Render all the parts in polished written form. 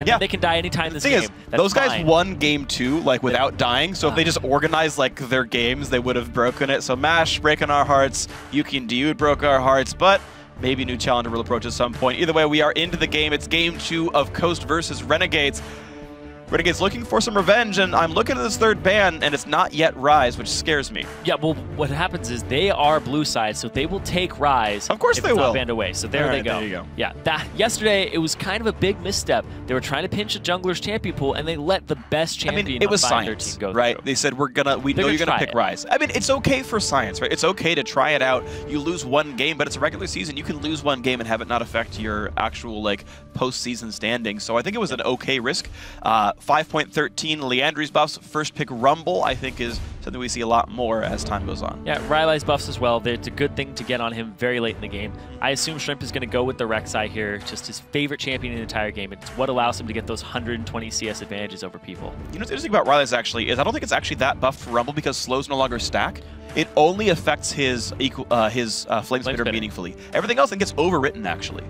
And then they can die anytime this game. Those guys won game 2 like without dying, so if they just organized like their games, they would have broken it. So Mash breaking our hearts, Yuki and Dude broke our hearts, but maybe new challenger will approach at some point. Either way, we are into the game. It's game 2 of Coast versus Renegades. Renegades looking for some revenge, and I'm looking at this third ban, and it's not yet Rise, which scares me. Yeah, well, what happens is they are blue side, so they will take Rise. Of course they will. Banned away, so there they go. There you go. Yeah, yesterday it was kind of a big misstep. They were trying to pinch a jungler's champion pool, and they let the best champion. I mean, it was science, right? Through. They said we know you're gonna pick Rise. I mean, it's okay for science, right? It's okay to try it out. You lose one game, but it's a regular season. You can lose one game and have it not affect your actual like postseason standing. So I think it was an okay risk. 5.13. Leandry's buffs, first pick Rumble, I think is something we see a lot more as time goes on. Yeah, Riley's buffs as well. It's a good thing to get on him very late in the game. I assume Shrimp is going to go with the Rek'Sai here, just his favorite champion in the entire game. It's what allows him to get those 120 CS advantages over people. You know what's interesting about Riley's actually is I don't think it's actually that buffed for Rumble because slows no longer stack. It only affects his Flame Spitter meaningfully. Everything else then gets overwritten actually.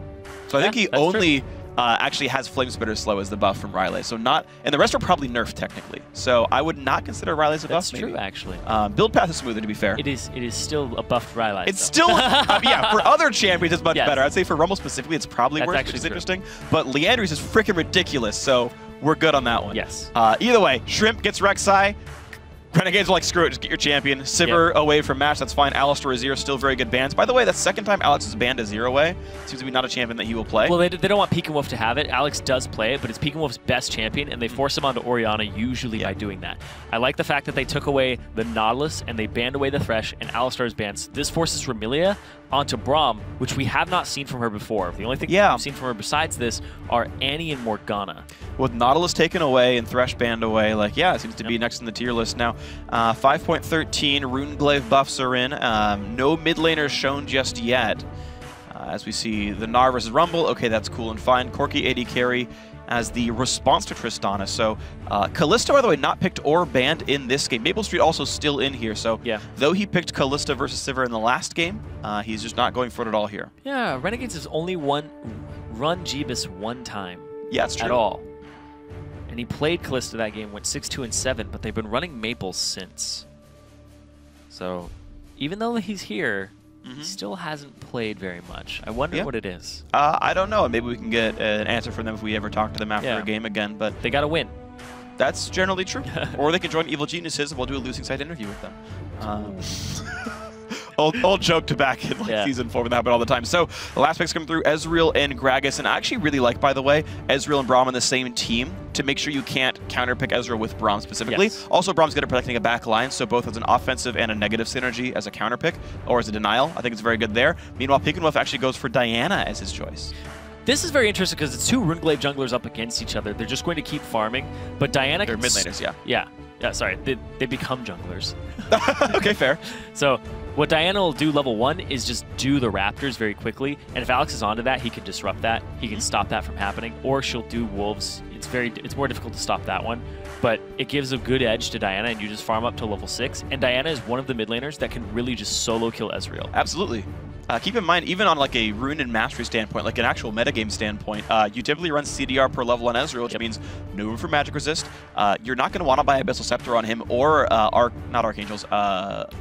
So I think he only... actually has Flame Spitter slow as the buff from Riley. So not, and the rest are probably nerfed technically. So I would not consider Riley as a buff. That's true, actually. Build path is smoother, to be fair. It is still a buffed Riley. It's still, yeah, for other champions it's much better. I'd say for Rumble specifically it's probably worse, which is interesting. But Leandry's is freaking ridiculous, so we're good on that one. Yes. Either way, Shrimp gets Rek'Sai. Renegades are like, screw it, just get your champion. Sivir away from Mash, that's fine. Alistar, Azir, still very good bans. By the way, that's the second time Alex has banned Azir away. Seems to be not a champion that he will play. Well, they don't want Peek and Wolf to have it. Alex does play it, but it's Peek and Wolf's best champion, and they force him onto Orianna usually by doing that. I like the fact that they took away the Nautilus, and they banned away the Thresh, and Alistar's bans. This forces Remilia onto Braum, which we have not seen from her before. The only thing we've seen from her besides this are Annie and Morgana. With Nautilus taken away and Thresh banned away, like, yeah, it seems to be next in the tier list now. 5.13, Runeglaive buffs are in. No mid laners shown just yet. As we see the Gnar versus Rumble, okay, that's cool and fine. Corki AD carry as the response to Tristana. So Kalista, by the way, not picked or banned in this game. Maple Street also still in here. So though he picked Kalista versus Sivir in the last game, he's just not going for it at all here. Yeah, Renegades has only run Jeebus one time. Yeah, that's true. At all. And he played Kalista that game, went 6-2-7, but they've been running Maple since. So even though he's here, he still hasn't played very much. I wonder what it is. I don't know. Maybe we can get an answer from them if we ever talk to them after a game again. But they got to win. That's generally true. Or they can join Evil Geniuses and we'll do a losing side interview with them. Old joke to back in Season 4 when that happened all the time. So the last picks come through, Ezreal and Gragas. And I actually really like, by the way, Ezreal and Braum on the same team to make sure you can't counterpick Ezreal with Braum specifically. Also, Braum's good at protecting a back line, so both as an offensive and a negative synergy as a counterpick or as a denial. I think it's very good there. Meanwhile, Peek and Wolf actually goes for Diana as his choice. This is very interesting because it's two Runeglaive junglers up against each other. They're just going to keep farming, but Diana They're mid laners, Yeah, sorry. They become junglers. Okay, fair. So what Diana will do level 1 is just do the Raptors very quickly, and if Alex is onto that, he can disrupt that. He can stop that from happening, or she'll do Wolves. It's more difficult to stop that one, but it gives a good edge to Diana, and you just farm up to level 6, and Diana is one of the mid laners that can really just solo kill Ezreal. Absolutely. Keep in mind, even on like a rune and mastery standpoint, like an actual metagame standpoint, you typically run CDR per level on Ezreal, which means no room for magic resist. You're not going to want to buy Abyssal Scepter on him or not Archangels.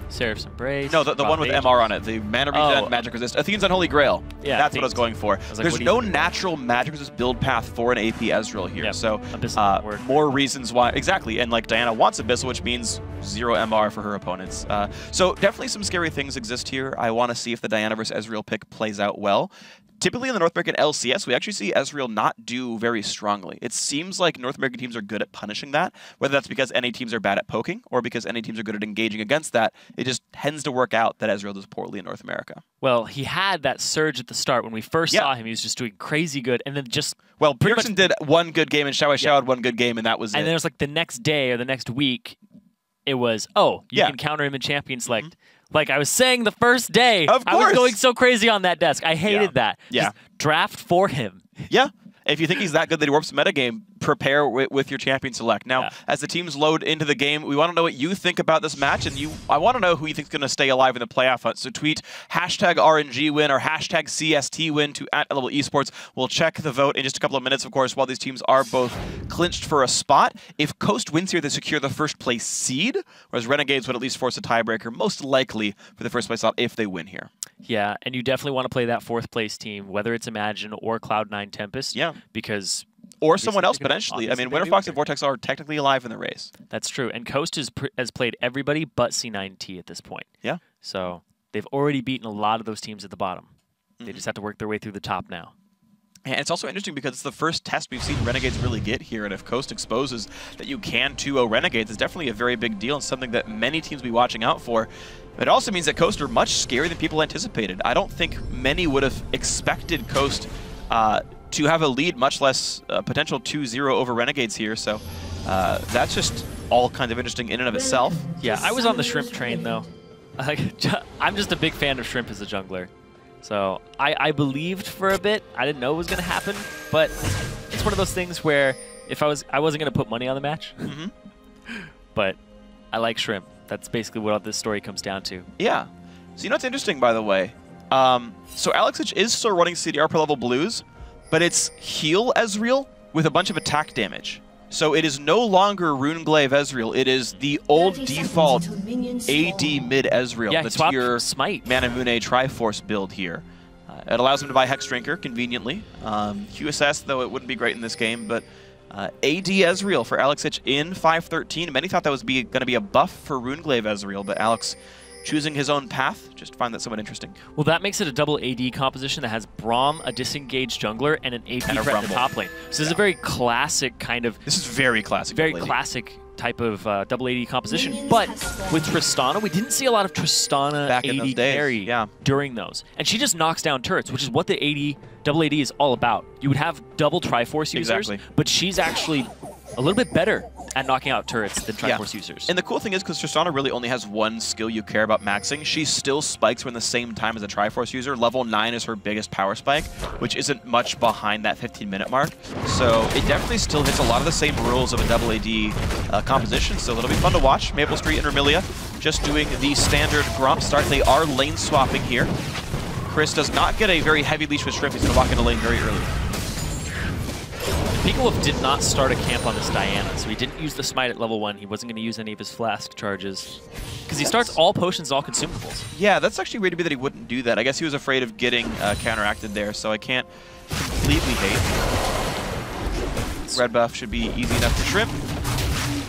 Seraph's Embrace. No, the one with MR on it. The mana regen, magic resist. Athene's Unholy Grail. Yeah, that's what I was going for. There's no natural magic resist build path for an AP Ezreal here. So more reasons why. Exactly. And like Diana wants Abyssal, which means 0 MR for her opponents. So definitely some scary things exist here. I want to see if the Diana versus Ezreal pick plays out well. Typically in the North American LCS, we actually see Ezreal not do very strongly. It seems like North American teams are good at punishing that, whether that's because NA teams are bad at poking or because NA teams are good at engaging against that. It just tends to work out that Ezreal does poorly in North America. Well, he had that surge at the start. When we first saw him, he was just doing crazy good, and then just... Well, Pearson did one good game, and Xiao had one good game, and that was it. And then it was like the next day or the next week, it was, oh, you can counter him in Champion Select. Like I was saying the first day, of course. I was going so crazy on that desk. I hated that. Yeah. Just draft for him. Yeah. If you think he's that good that he warps the metagame, prepare with your champion select. Now, as the teams load into the game, we want to know what you think about this match, and I want to know who you think is going to stay alive in the playoff hunt. So tweet hashtag RNG win or hashtag CST win to @level esports. We'll check the vote in just a couple of minutes, of course, while these teams are both clinched for a spot. If Coast wins here, they secure the first place seed, whereas Renegades would at least force a tiebreaker, most likely for the first place slot if they win here. Yeah, and you definitely want to play that 4th place team, whether it's Imagine or Cloud9 Tempest. Yeah. Because... Or someone else, potentially. I mean, Winterfox and Vortex are technically alive in the race. That's true. And Coast has played everybody but C9T at this point. Yeah. So they've already beaten a lot of those teams at the bottom. They just have to work their way through the top now. And it's also interesting because it's the first test we've seen Renegades really get here, and if Coast exposes that you can 2-0 Renegades, it's definitely a very big deal and something that many teams will be watching out for. It also means that Coast are much scarier than people anticipated. I don't think many would have expected Coast to have a lead, much less potential 2-0 over Renegades here, so that's just all kind of interesting in and of itself. Yeah, I was on the Shrimp train, though. I'm just a big fan of Shrimp as a jungler. So I believed for a bit. I didn't know it was going to happen, but it's one of those things where if I wasn't going to put money on the match, but I like Shrimp. That's basically what this story comes down to. Yeah. So you know what's interesting, by the way? So Alexich is still running CDR per level blues, but it's heal Ezreal with a bunch of attack damage. So it is no longer Runeglaive Ezreal. It is the old default AD mid Ezreal. Yeah, the tier Smite. Manamune Triforce build here. It allows him to buy Hex Drinker conveniently. QSS, though it wouldn't be great in this game, but AD Ezreal for Alexich in 5.13. Many thought that was going to be a buff for Runeglaive Ezreal, but Alex choosing his own path, just find that somewhat interesting. Well, that makes it a double AD composition that has Braum, a disengaged jungler, and an AP threat in the top lane. So this is a very classic kind of... This is very classic. Very classic type of double AD composition. But with Tristana, we didn't see a lot of Tristana AD carry during those. And she just knocks down turrets, which is what the double AD is all about. You would have double Triforce users, but she's actually a little bit better at knocking out turrets than Triforce users. And the cool thing is, because Tristana really only has one skill you care about maxing, she still spikes when the same time as a Triforce user. Level 9 is her biggest power spike, which isn't much behind that 15-minute mark. So it definitely still hits a lot of the same rules of a double AD composition, so it'll be fun to watch. Maple Street and Vermilia just doing the standard Gromp start. They are lane swapping here. Chris does not get a very heavy leash with Shrimp. He's going to walk into lane very early. PeakleWolf did not start a camp on this Diana, so he didn't use the Smite at level 1. He wasn't going to use any of his flask charges. Because he starts all potions, all consumables. Yeah, that's actually weird to me that he wouldn't do that. I guess he was afraid of getting counteracted there, so I can't completely hate. Red buff should be easy enough for Shrimp.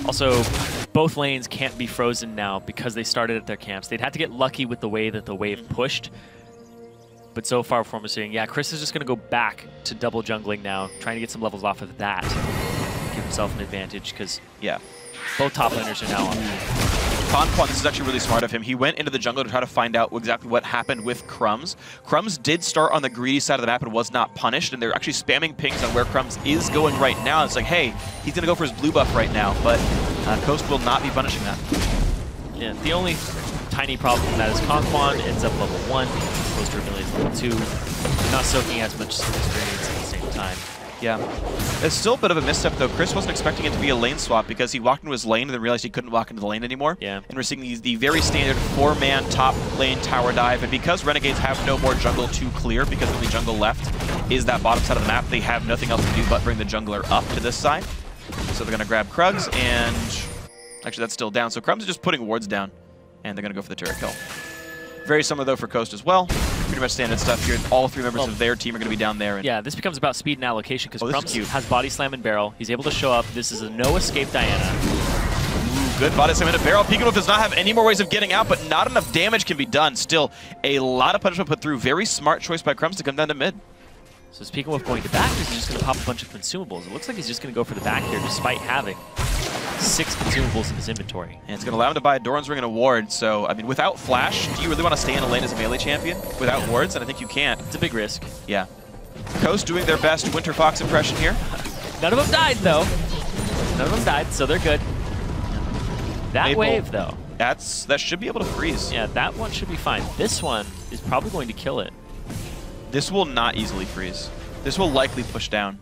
Also, both lanes can't be frozen now because they started at their camps. They'd had to get lucky with the way that the wave pushed. But so far from us seeing, yeah, Chris is just going to go back to double jungling now, trying to get some levels off of that. Give himself an advantage because, yeah, both top laners are now on. Conquan, this is actually really smart of him. He went into the jungle to try to find out exactly what happened with Crumbs. Crumbs did start on the greedy side of the map and was not punished, and they're actually spamming pings on where Crumbs is going right now. It's like, hey, he's going to go for his blue buff right now, but Coast will not be punishing that. Yeah, the only tiny problem with that is Conquan ends up level 1, Coast Vermilia is level 2. They're not soaking as much experience at the same time. Yeah. It's still a bit of a misstep, though. Chris wasn't expecting it to be a lane swap because he walked into his lane and then realized he couldn't walk into the lane anymore. Yeah. And we're seeing the very standard 4-man top lane tower dive. And because Renegades have no more jungle to clear, because the only jungle left is that bottom side of the map, they have nothing else to do but bring the jungler up to this side. So they're going to grab Krugs, and actually that's still down. So Crumbs is just putting wards down, and they're going to go for the turret kill. Very similar, though, for Coast as well. Pretty much standard stuff here. All 3 members of their team are going to be down there. And yeah, this becomes about speed and allocation because Crumbs has Body Slam and Barrel. He's able to show up. This is a no-escape Diana. Ooh, good Body Slam and a Barrel. PeakleWolf does not have any more ways of getting out, but not enough damage can be done. Still, a lot of punishment put through. Very smart choice by Crumbs to come down to mid. So is PeakleWolf going to back, or is he just going to pop a bunch of consumables? It looks like he's just going to go for the back here, despite having 6 consumables in his inventory. And it's going to allow him to buy a Doran's Ring and a ward. So, I mean, without Flash, do you really want to stay in a lane as a melee champion without wards? And I think you can't. It's a big risk. Yeah. Coast doing their best Winter Fox impression here. None of them died, though. None of them died, so they're good. That Maple, wave, though. That should be able to freeze. Yeah, that one should be fine. This one is probably going to kill it. This will not easily freeze. This will likely push down.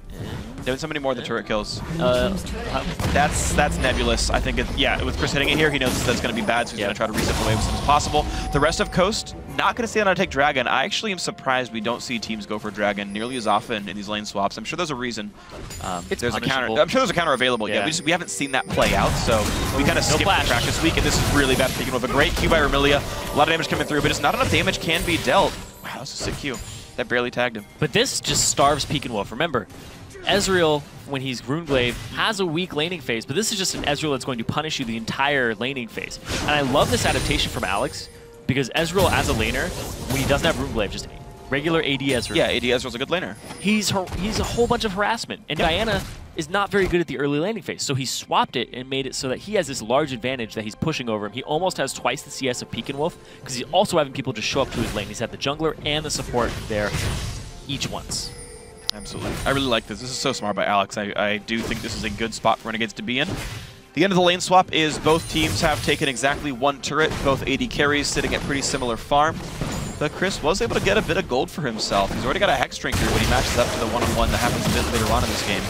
Doing so many more than turret kills. That's nebulous. I think, with Chris hitting it here, he knows that's going to be bad, so he's going to try to reset the wave as soon as possible. The rest of Coast, not going to stay on to take Dragon. I actually am surprised we don't see teams go for Dragon nearly as often in these lane swaps. I'm sure there's a reason. There's a counter. I'm sure there's a counter available. Yeah, we haven't seen that play out, so we kind of skipped the track this week, and this is really bad. Speaking of a great Q by Romilia, a lot of damage coming through, but just not enough damage can be dealt. Wow, that's a sick Q. That barely tagged him. But this just starves Peek and Wolf. Remember, Ezreal, when he's Runeglaive, has a weak laning phase, but this is just an Ezreal that's going to punish you the entire laning phase. And I love this adaptation from Alex, because Ezreal as a laner, when he doesn't have Runeglaive, just regular AD Ezreal. Yeah, AD Ezreal's a good laner. He's a whole bunch of harassment, and Diana is not very good at the early laning phase, so he swapped it and made it so that he has this large advantage that he's pushing over him. He almost has twice the CS of Peek and Wolf, because he's also having people just show up to his lane. He's had the jungler and the support there each once. Absolutely. I really like this. This is so smart by Alex. I do think this is a good spot for Renegades to be in. The end of the lane swap is both teams have taken exactly one turret, both AD carries sitting at pretty similar farm. But Chris was able to get a bit of gold for himself. He's already got a Hex Drinker when he matches up to the one-on-one that happens a bit later on in this game.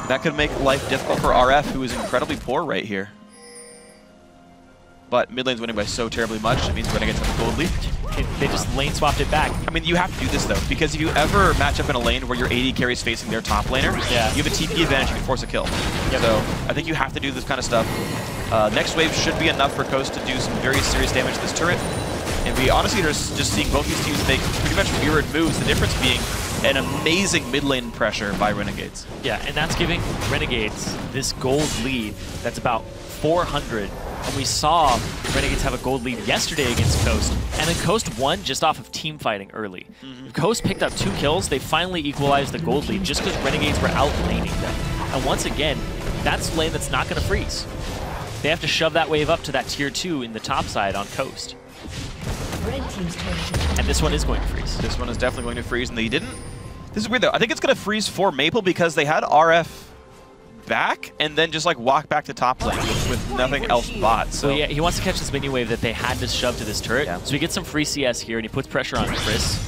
That could make life difficult for RF, who is incredibly poor right here. But mid lane's winning by so terribly much, it means Renegades have a gold lead. They just lane swapped it back. I mean, you have to do this, though, because if you ever match up in a lane where your AD carry is facing their top laner, you have a TP advantage, you can force a kill. Yep. So I think you have to do this kind of stuff. Next wave should be enough for Coast to do some very serious damage to this turret. And we honestly are just seeing both these teams make pretty much mirrored moves, the difference being an amazing mid lane pressure by Renegades. Yeah, and that's giving Renegades this gold lead that's about 400. And we saw Renegades have a gold lead yesterday against Coast, and then Coast won just off of team fighting early. If Coast picked up 2 kills, they finally equalized the gold lead just because Renegades were out-laning them. And once again, that's a lane that's not going to freeze. They have to shove that wave up to that tier 2 in the top side on Coast. And this one is going to freeze. This one is definitely going to freeze, and they didn't. This is weird, though. I think it's going to freeze for Maple because they had RF back and then just like walk back to top lane with nothing else bot. So yeah, he wants to catch this minion wave that they had to shove to this turret. So he gets some free CS here and he puts pressure on Chris.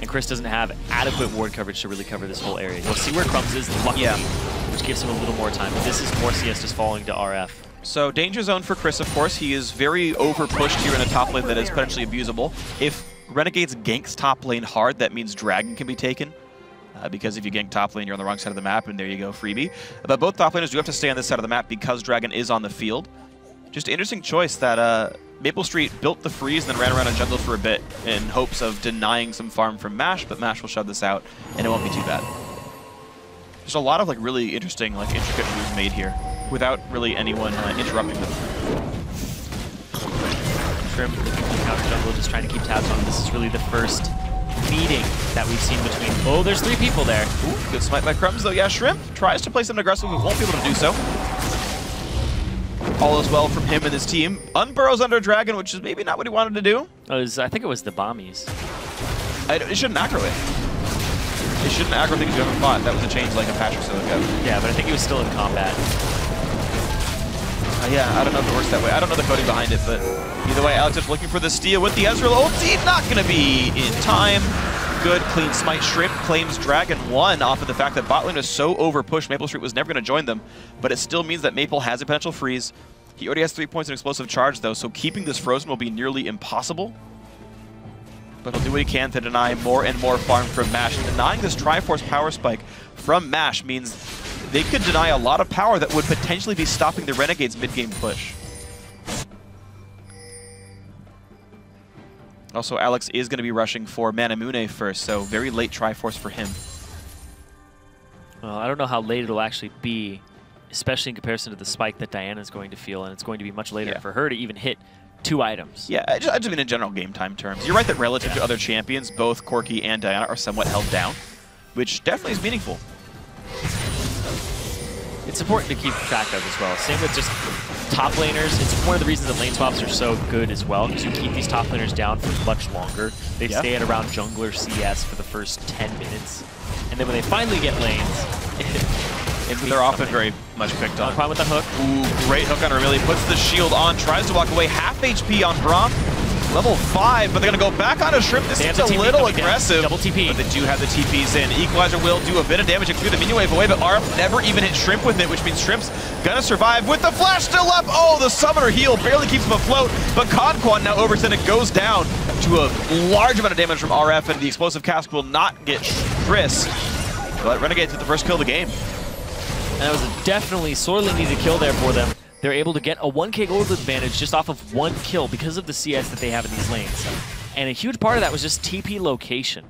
And Chris doesn't have adequate ward coverage to really cover this whole area. We'll see where Crumbs is, luckily, which gives him a little more time. But this is more CS just falling to RF. So danger zone for Chris, of course. He is very over pushed here in a top lane that is potentially abusable. If Renegades ganks top lane hard, that means Dragon can be taken. Because if you gank top lane, you're on the wrong side of the map, and there you go, freebie. But both top laners do have to stay on this side of the map because Dragon is on the field. Just an interesting choice that Maple Street built the freeze and then ran around in jungle for a bit in hopes of denying some farm from MASH, but MASH will shove this out, and it won't be too bad. There's a lot of like really interesting, like intricate moves made here without really anyone interrupting them. Shrimp out of jungle, just trying to keep tabs on him. This is really the first meeting that we've seen between... Oh, there's 3 people there. Ooh, good smite by Crumbs, though. Yeah, Shrimp tries to play something aggressive, but won't be able to do so. All is well from him and his team. Unburrows under a Dragon, which is maybe not what he wanted to do. I think it was the Bombies. It shouldn't aggro it. It shouldn't aggro things you haven't fought. That was a change like a patch or so ago. Yeah, but I think he was still in combat. Yeah, I don't know if it works that way. I don't know the coding behind it, but either way, Alex is looking for the steal with the Ezreal ulti. Not going to be in time. Good, clean smite. Shrimp claims Dragon 1 off of the fact that bot lane is so overpushed, Maple Street was never going to join them, but it still means that Maple has a potential freeze. He already has 3 points in explosive charge, though, so keeping this frozen will be nearly impossible. But he'll do what he can to deny more and more farm from MASH. Denying this Triforce power spike from MASH means they could deny a lot of power that would potentially be stopping the Renegades mid-game push. Also, Alex is going to be rushing for Manamune first, so very late Triforce for him. Well, I don't know how late it'll actually be, especially in comparison to the spike that Diana's going to feel, and it's going to be much later for her to even hit 2 items. Yeah, I just mean in general game time terms. You're right that relative to other champions, both Corki and Diana are somewhat held down, which definitely is meaningful. It's important to keep track of as well. Same with just top laners. It's one of the reasons that lane swaps are so good as well, because you keep these top laners down for much longer. They stay at around jungler CS for the first 10 minutes. And then when they finally get lanes, they're often very much picked on. Problem with the hook. Ooh, great hook on Romilia. Puts the shield on, tries to walk away. Half HP on Braum. level 5, but they're going to go back onto Shrimp. This seems a little aggressive. Double TP. But they do have the TPs in. Equalizer will do a bit of damage, including the minion wave away, but RF never even hit Shrimp with it, which means Shrimp's going to survive with the flash still up. Oh, the summoner heal barely keeps him afloat, but Conquan now overextended goes down to a large amount of damage from RF, and the explosive cask will not get Chris. But Renegades with the first kill of the game. And that was a definitely sorely needed kill there for them. They're able to get a 1k gold advantage just off of 1 kill because of the CS that they have in these lanes. And a huge part of that was just TP location.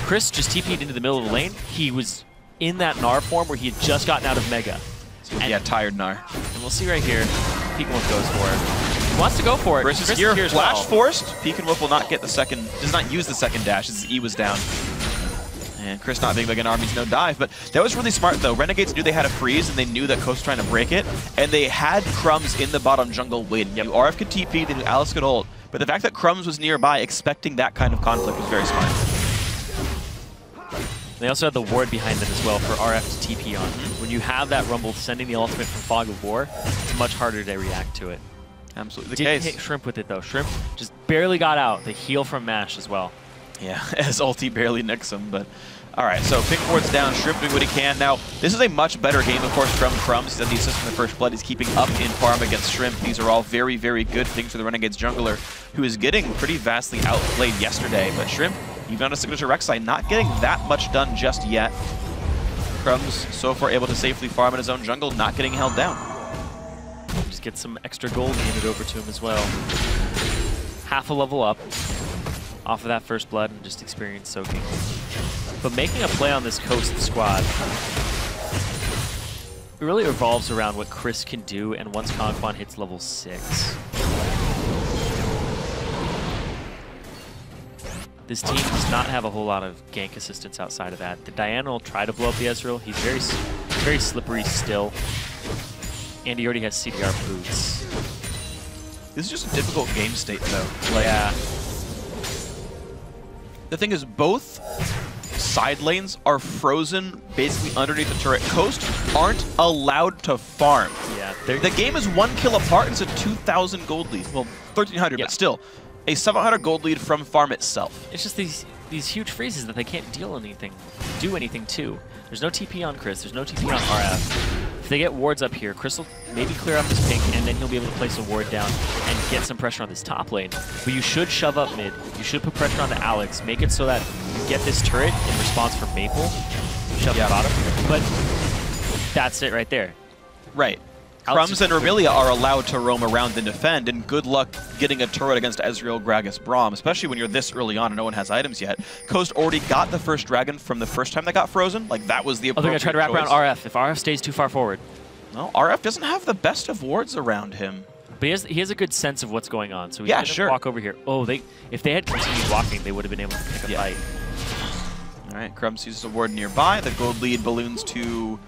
Chris just TP'd into the middle of the lane. He was in that Gnar form where he had just gotten out of Mega. So yeah, tired Gnar. And we'll see right here, Peekwolf goes for it. He wants to go for it. Chris is here, flash forced. Peekwolf will not get the second, does not use the second dash as E was down. And Chris not being big in armies, no dive. But that was really smart, though. Renegades knew they had a freeze, and they knew that Coast was trying to break it. And they had Crumbs in the bottom jungle waiting. Yep. RF could TP, they knew Alice could ult. But the fact that Crumbs was nearby, expecting that kind of conflict, was very smart. They also had the ward behind them as well for RF to TP on. When you have that Rumble sending the ultimate from Fog of War, it's much harder to react to it. Absolutely the case. Didn't hit Shrimp with it, though. Shrimp just barely got out. The heal from MASH as well. Yeah, as ulti barely nicks him, but all right, so Pink Ward's down, Shrimp doing what he can. Now, this is a much better game, of course, from Crumbs. He's had the assist from the first blood. He's keeping up in farm against Shrimp. These are all very, very good things for the Renegades jungler, who is getting pretty vastly outplayed yesterday. But Shrimp, even on a signature Rek'Sai, not getting that much done just yet. Crumbs, so far, able to safely farm in his own jungle, not getting held down. Just get some extra gold handed over to him as well. Half a level up off of that first blood and just experience soaking. But making a play on this Coast squad, it really revolves around what Chris can do, and once Conquan hits level 6. This team does not have a whole lot of gank assistance outside of that. The Diana will try to blow up the Ezreal. He's very slippery still. And he already has CDR boots. This is just a difficult game state, though. Like, yeah. The thing is, both side lanes are frozen basically underneath the turret. Coast aren't allowed to farm. Yeah, the game is 1 kill apart. It's a 2,000 gold lead. Well, 1,300, yeah. But still. A 700 gold lead from farm itself. It's just these huge freezes that they can't do anything to. There's no TP on Chris. There's no TP on RF. If they get wards up here, Chris will maybe clear up his pink, and then he'll be able to place a ward down and get some pressure on this top lane. But you should shove up mid. You should put pressure on the Alex. Make it so that you get this turret in response from Maple. Shove the bottom. But that's it right there. Right. Crumbs and Remilia are allowed to roam around and defend, and good luck getting a turret against Ezreal, Gragas, Braum, especially when you're this early on and no one has items yet. Coast already got the first dragon from the first time they got frozen. Like, that was the appropriate they're going to try to wrap around RF if RF stays too far forward. No, RF doesn't have the best of wards around him. But he has a good sense of what's going on, so he's going to walk over here. Oh, if they had continued walking, they would have been able to pick a fight. All right, Crumbs uses a ward nearby. The gold lead balloons to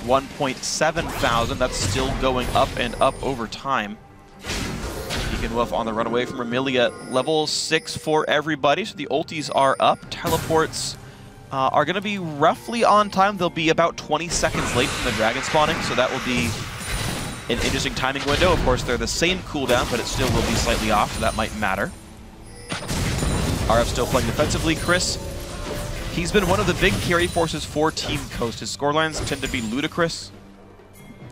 1.7 thousand. That's still going up and up over time. Wolf on the runaway from Remilia. Level 6 for everybody, so the ultis are up. Teleports are going to be roughly on time. They'll be about 20 seconds late from the dragon spawning, so that will be an interesting timing window. Of course, they're the same cooldown, but it still will be slightly off, so that might matter. RF still playing defensively. Chris, he's been one of the big carry forces for Team Coast. His scorelines tend to be ludicrous.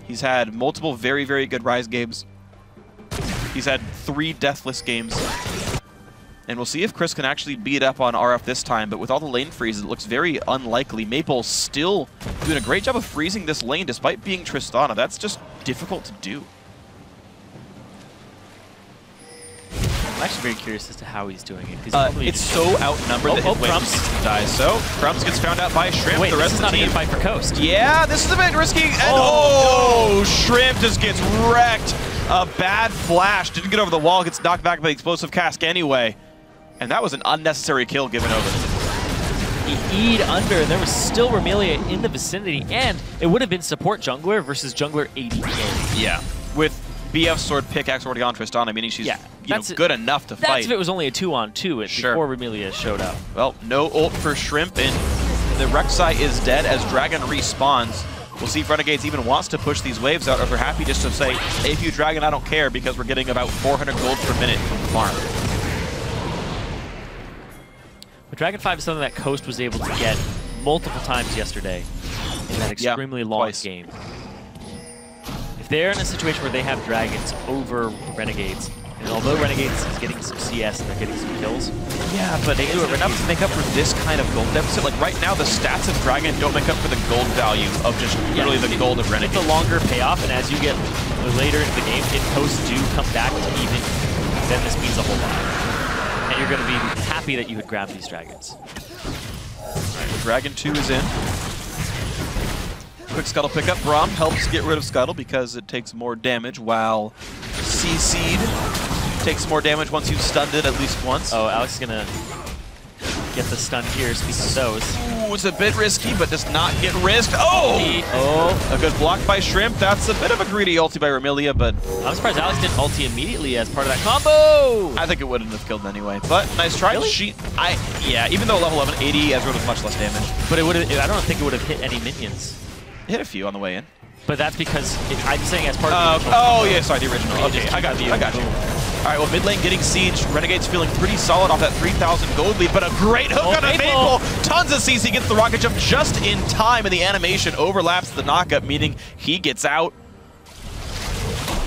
He's had multiple very, very good Rise games. He's had 3 deathless games. And we'll see if Chris can actually beat up on RF this time, but with all the lane freezes, it looks very unlikely. Maple still doing a great job of freezing this lane despite being Tristana. That's just difficult to do. I'm actually very curious as to how he's doing it. It's so outnumbered that Crumbs dies. So Crumbs gets found out by Shrimp. Wait, the rest this is of the not team. a good fight for Coast. Yeah, this is a bit risky. And Shrimp just gets wrecked. A bad flash. Didn't get over the wall. Gets knocked back by the explosive cask anyway. And that was an unnecessary kill given over. He E'd under, and there was still Remilia in the vicinity, and it would have been support jungler versus jungler ADK. Yeah, with BF sword pickaxe already on Tristana, meaning she's good enough to fight. That's if it was only a 2-on-2 before Remilia showed up. Well, no ult for Shrimp, and the Rek'Sai is dead as Dragon respawns. We'll see if Renegades even wants to push these waves out, or if they're happy just to say, hey, if you Dragon, I don't care, because we're getting about 400 gold per minute from the farm. But Dragon 5 is something that Coast was able to get multiple times yesterday in that extremely long game. If they're in a situation where they have Dragons over Renegades, and although Renegades is getting some CS and they're getting some kills, yeah, but they do it enough to make up for this kind of gold deficit. Like right now, the stats of Dragon don't make up for the gold value of just literally the gold of Renegades. It's a longer payoff, and as you get later into the game, if Coast do come back to even, then this means a whole lot. And you're going to be happy that you had grabbed these Dragons. Alright, Dragon 2 is in. Quick Scuttle pickup. Braum helps get rid of Scuttle because it takes more damage, while C-Seed takes more damage once you've stunned it at least once. Oh, Alex is going to get the stun here, speaking of those. Ooh, it's a bit risky, but does not get risked. Oh! Oh, a good block by Shrimp. That's a bit of a greedy ulti by Romelia, but... I'm surprised Alex didn't ulti immediately as part of that combo! I think it wouldn't have killed him anyway, but nice try. Really? Yeah, even though level 11, 80, Ezreal does much less damage. But it would have, I don't think it would have hit any minions. It hit a few on the way in. But that's because I'm saying as part of the original. Oh, yeah, sorry, the original. Okay, I got you. All right, well, mid lane getting siege. Renegades feeling pretty solid off that 3,000 gold lead, but a great hook on a Maple. Tons of CC, gets the rocket jump just in time, and the animation overlaps the knockup, meaning he gets out.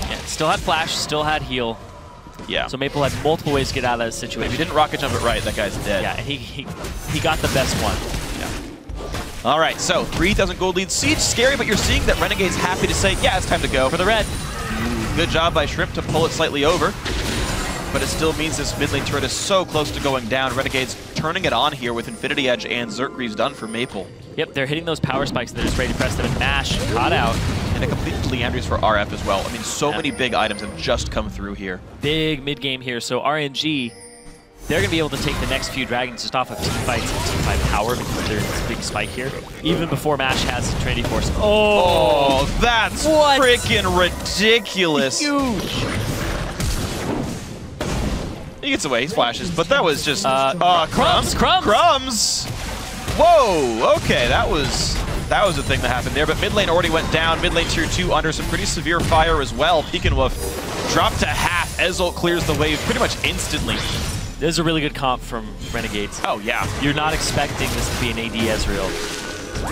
Yeah, still had flash, still had heal. Yeah. So Maple had multiple ways to get out of that situation. If he didn't rocket jump it right, that guy's dead. Yeah, and he got the best one. All right, so 3,000 gold lead. Siege scary, but you're seeing that Renegade's happy to say, yeah, it's time to go. For the red. Good job by Shrimp to pull it slightly over. But it still means this mid lane turret is so close to going down. Renegade's turning it on here with Infinity Edge, and Zircree's done for Maple. Yep, they're hitting those power spikes. They're just ready to press them and mash. Caught out. And a complete Leandrius for RF as well. I mean, so many big items have just come through here. Big mid game here. So RNG, they're going to be able to take the next few Dragons just off of team fights and team fight power because there's this big spike here. Even before Mash has Trinity Force. Oh, that's freaking ridiculous. Huge. He gets away, he splashes, but that was just... Crumbs! Whoa, okay, that was the thing that happened there, but mid lane already went down. Mid lane tier 2 under some pretty severe fire as well. Peekenwolf dropped to half. Ezreal clears the wave pretty much instantly. This is a really good comp from Renegades. Oh, yeah. You're not expecting this to be an AD Ezreal.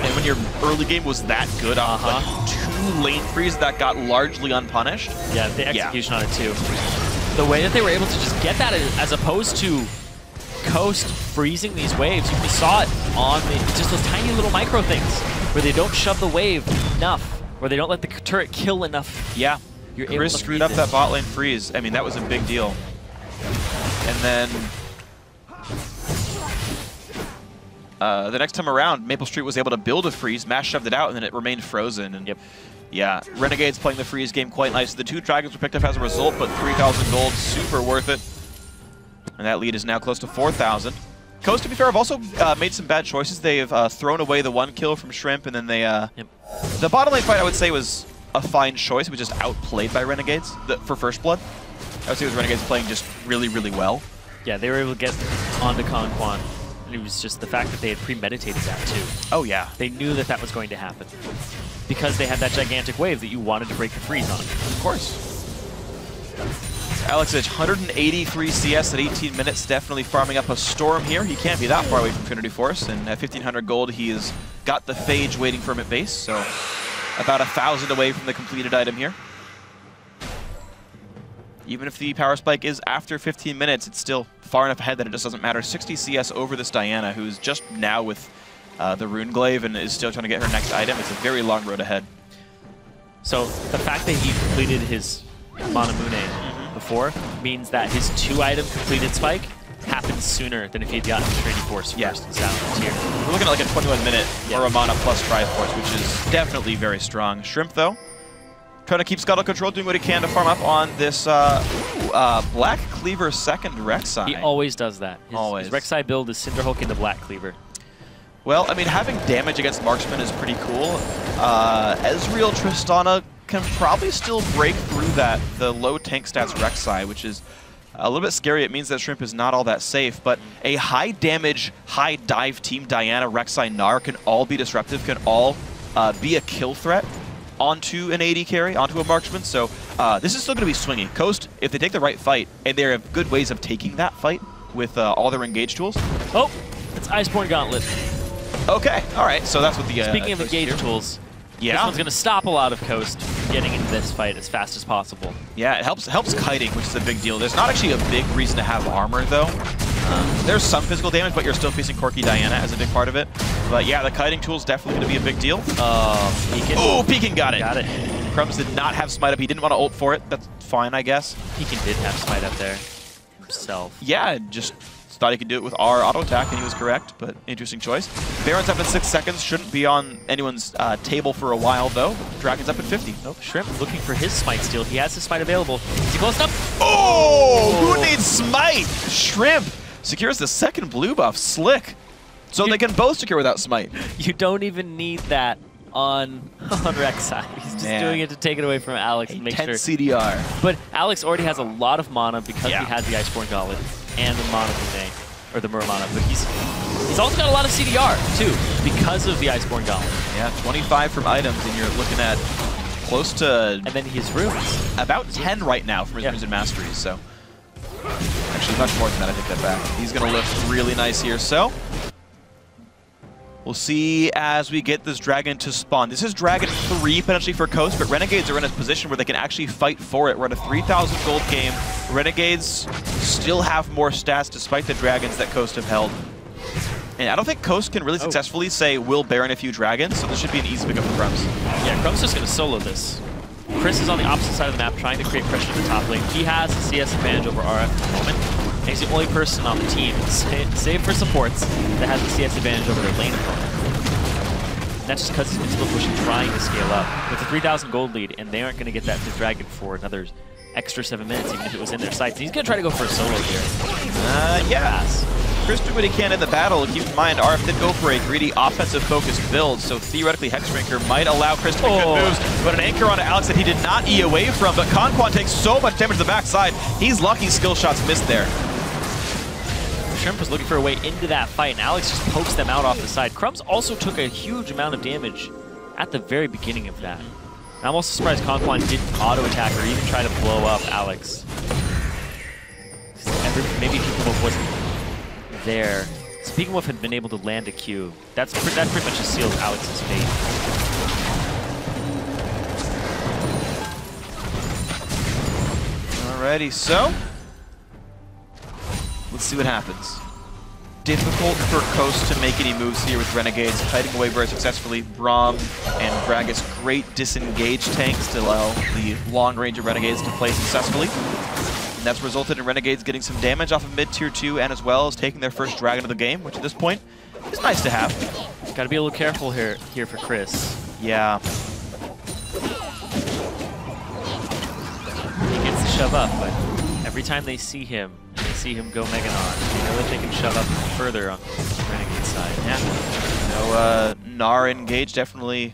And when your early game was that good off like 2 lane frees that got largely unpunished. Yeah, the execution on it too. The way that they were able to just get that as opposed to Coast freezing these waves, you saw it on just those tiny little micro things where they don't shove the wave enough, where they don't let the turret kill enough. Yeah, you're able Chris to screwed up that bot lane freeze. I mean, that was a big deal. And then the next time around, Maple Street was able to build a freeze, Mash shoved it out, and then it remained frozen. And yeah, Renegades playing the freeze game quite nice. The 2 Dragons were picked up as a result, but 3,000 gold, super worth it. And that lead is now close to 4,000. Coast, to be fair, have also made some bad choices. They've thrown away the 1 kill from Shrimp, and then they... The bottom lane fight, I would say, was a fine choice. It was just outplayed by Renegades for First Blood. I would say it was Renegades playing just really, really well. Yeah, they were able to get onto Con. And it was just the fact that they had premeditated that, too. Oh, yeah. They knew that that was going to happen. Because they had that gigantic wave that you wanted to break the freeze on. Of course. Alex Edge, 183 CS at 18 minutes, definitely farming up a storm here. He can't be that far away from Trinity Force, and at 1,500 gold, he has got the Phage waiting for him at base, so about 1,000 away from the completed item here. Even if the power spike is after 15 minutes, it's still far enough ahead that it just doesn't matter. 60 CS over this Diana, who's just now with the Rune Glaive and is still trying to get her next item. It's a very long road ahead. So the fact that he completed his Manamune before means that his 2-item completed spike happens sooner than if he'd gotten Trinity Force first and down the tier. We're looking at like a 21-minute Mana plus Triforce, which is definitely very strong. Shrimp, though, trying to keep Scuttle control, doing what he can to farm up on this Black Cleaver 2nd Rek'Sai. He always does that. His Rek'Sai build is Cinderhulk into Black Cleaver. Well, I mean, having damage against Marksman is pretty cool. Ezreal Tristana can probably still break through the low tank stats Rek'Sai, which is a little bit scary. It means that Shrimp is not all that safe, but a high damage, high dive team Diana, Rek'Sai, Gnar can all be disruptive, can all be a kill threat onto an AD carry, onto a marksman. So this is still going to be swinging. Coast, if they take the right fight, and they have good ways of taking that fight with all their engage tools. Oh! It's Iceborne Gauntlet. Okay, all right. So that's what the speaking of engage tools. Yeah. This one's going to stop a lot of Coast from getting into this fight as fast as possible. Yeah, it helps kiting, which is a big deal. There's not actually a big reason to have armor, though. There's some physical damage, but you're still facing Corky Diana as a big part of it. But yeah, the kiting tool is definitely going to be a big deal. Peekin. Oh, Peekin got it. Got it. Crumbs did not have Smite Up. He didn't want to ult for it. That's fine, I guess. Peekin did have Smite Up there himself. Yeah, just thought he could do it with R auto attack, and he was correct, but interesting choice. Baron's up in 6 seconds. Shouldn't be on anyone's table for a while, though. Dragon's up at 50. Nope, Shrimp looking for his Smite steal. He has his Smite available. Is he close enough? Oh! Who needs Smite? Shrimp secures the second blue buff. Slick. So they can both secure without Smite. You don't even need that on Rek'Sai. He's just doing it to take it away from Alex and make sure. CDR. But Alex already has a lot of mana because he has the Iceborne Gauntlet and the Mana Today, or the Muramana. But he's also got a lot of CDR too because of the Iceborne Gauntlet. Yeah, 25 from items, and you're looking at close to. And then his runes. About 10 right now from his runes and masteries. So actually, much more than that. I take that back. He's gonna look really nice here. So. We'll see as we get this dragon to spawn. This is Dragon 3 potentially for Coast, but Renegades are in a position where they can actually fight for it. We're at a 3,000 gold game. Renegades still have more stats despite the dragons that Coast have held. And I don't think Coast can really successfully say, we'll Baron a few dragons, so this should be an easy pickup for Crumbs. Yeah, Crumbs is just going to solo this. Chris is on the opposite side of the map trying to create pressure in the top lane. He has a CS advantage over RF at the moment. And he's the only person on the team, save for supports, that has the CS advantage over their lane opponent. And that's just because he's been split pushing, trying to scale up. With a 3,000 gold lead, and they aren't going to get that 5th dragon for another extra 7 minutes, even if it was in their sights. And he's going to try to go for a solo here. Yeah. Chris doing what he can in the battle. Keep in mind, RF did go for a greedy offensive-focused build, so theoretically Hexdrinker might allow Chris to make good moves, but an anchor onto Alex that he did not E away from, but Conquan takes so much damage to the backside. He's lucky skill shots missed there. Shrimp was looking for a way into that fight, and Alex just pokes them out off the side. Crumbs also took a huge amount of damage at the very beginning of that. And I'm also surprised Conquan didn't auto-attack or even try to blow up Alex. Maybe Peekin wasn't there. Speaking of had been able to land a Q, that pretty much just seals Alex's fate. Alrighty, so let's see what happens. Difficult for Coast to make any moves here with Renegades, fighting away very successfully. Braum and Gragas, great disengage tanks to allow the long range of Renegades to play successfully. And that's resulted in Renegades getting some damage off of mid-tier 2 and as well as taking their first dragon of the game, which at this point is nice to have. Gotta be a little careful here for Chris. Yeah. He gets to shove up, but every time they see him go Mega Gnon, they know that they can shove up further on the Renegade side. Yeah. Gnar engage definitely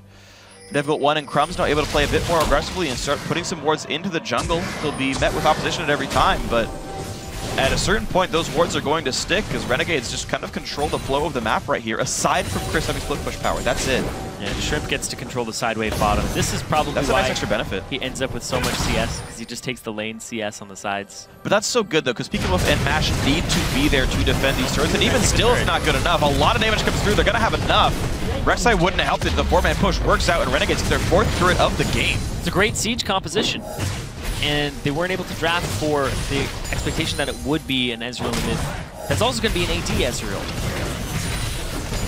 difficult one, and Crumbs now able to play a bit more aggressively and start putting some wards into the jungle. He'll be met with opposition at every time, but at a certain point, those wards are going to stick because Renegades just kind of control the flow of the map right here, aside from Chris having split push power. That's it. Yeah, Shrimp gets to control the side wave bottom. This is probably that's a nice extra benefit. He ends up with so much CS because he just takes the lane CS on the sides. But that's so good though, because Peekwolf and Mash need to be there to defend these turrets, and even still it's not good enough. A lot of damage comes through. They're going to have enough. Rek'Sai wouldn't have helped it. The 4-man push works out, and Renegades get their 4th turret of the game. It's a great siege composition. And they weren't able to draft for the expectation that it would be an Ezreal in mid. That's also going to be an AD Ezreal.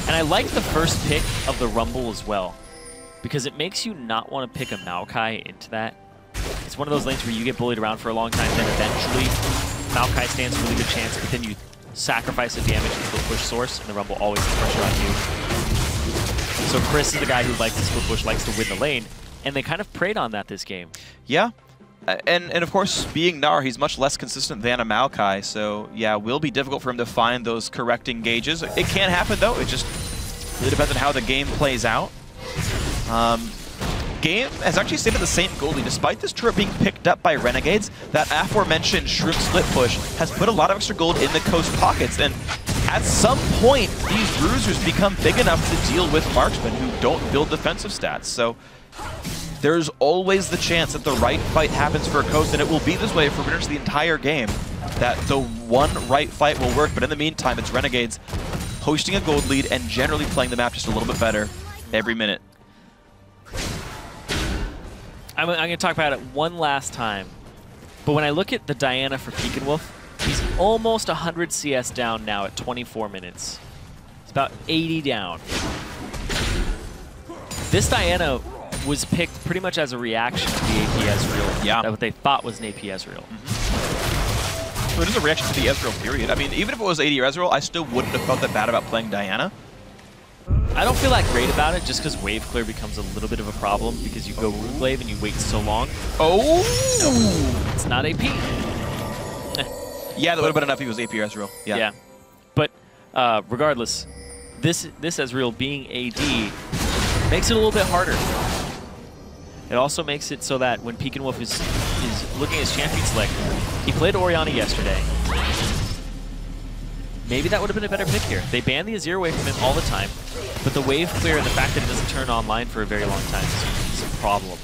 And I like the first pick of the Rumble as well, because it makes you not want to pick a Maokai into that. It's one of those lanes where you get bullied around for a long time, then eventually Maokai stands a really good chance, but then you sacrifice the damage into the push source, and the Rumble always has pressure on you. So Chris is the guy who likes to split push, likes to win the lane, and they kind of preyed on that this game. Yeah. And of course, being Gnar, he's much less consistent than a Maokai, so yeah, will be difficult for him to find those correct engages. It can happen though, it just really depends on how the game plays out. Game has actually stayed at the same goalie. Despite this turret being picked up by Renegades, that aforementioned Shrimp split push has put a lot of extra gold in the Coast pockets, and at some point, these bruisers become big enough to deal with marksmen who don't build defensive stats. So there's always the chance that the right fight happens for a Coast, and it will be this way for pretty much the entire game, that the one right fight will work. But in the meantime, it's Renegades posting a gold lead, and generally playing the map just a little bit better every minute. I'm going to talk about it one last time. But when I look at the Diana for Pekinwolf, he's almost 100 CS down now at 24 minutes. It's about 80 down. This Diana was picked pretty much as a reaction to the AP Ezreal. Yeah. What they thought was an AP Ezreal. So it is a reaction to the Ezreal period. I mean, even if it was AD or Ezreal, I still wouldn't have felt that bad about playing Diana. I don't feel that great about it just because wave clear becomes a little bit of a problem because you go root wave and you wait so long. Oh! No, it's not AP. Yeah, that would have been enough if he was AP or Ezreal. Yeah. But regardless, this Ezreal being AD makes it a little bit harder. It also makes it so that when Pekinwolf is looking at his champion select, he played Orianna yesterday. Maybe that would have been a better pick here. They banned the Azir away from him all the time, but the wave clear and the fact that it doesn't turn online for a very long time is a problem.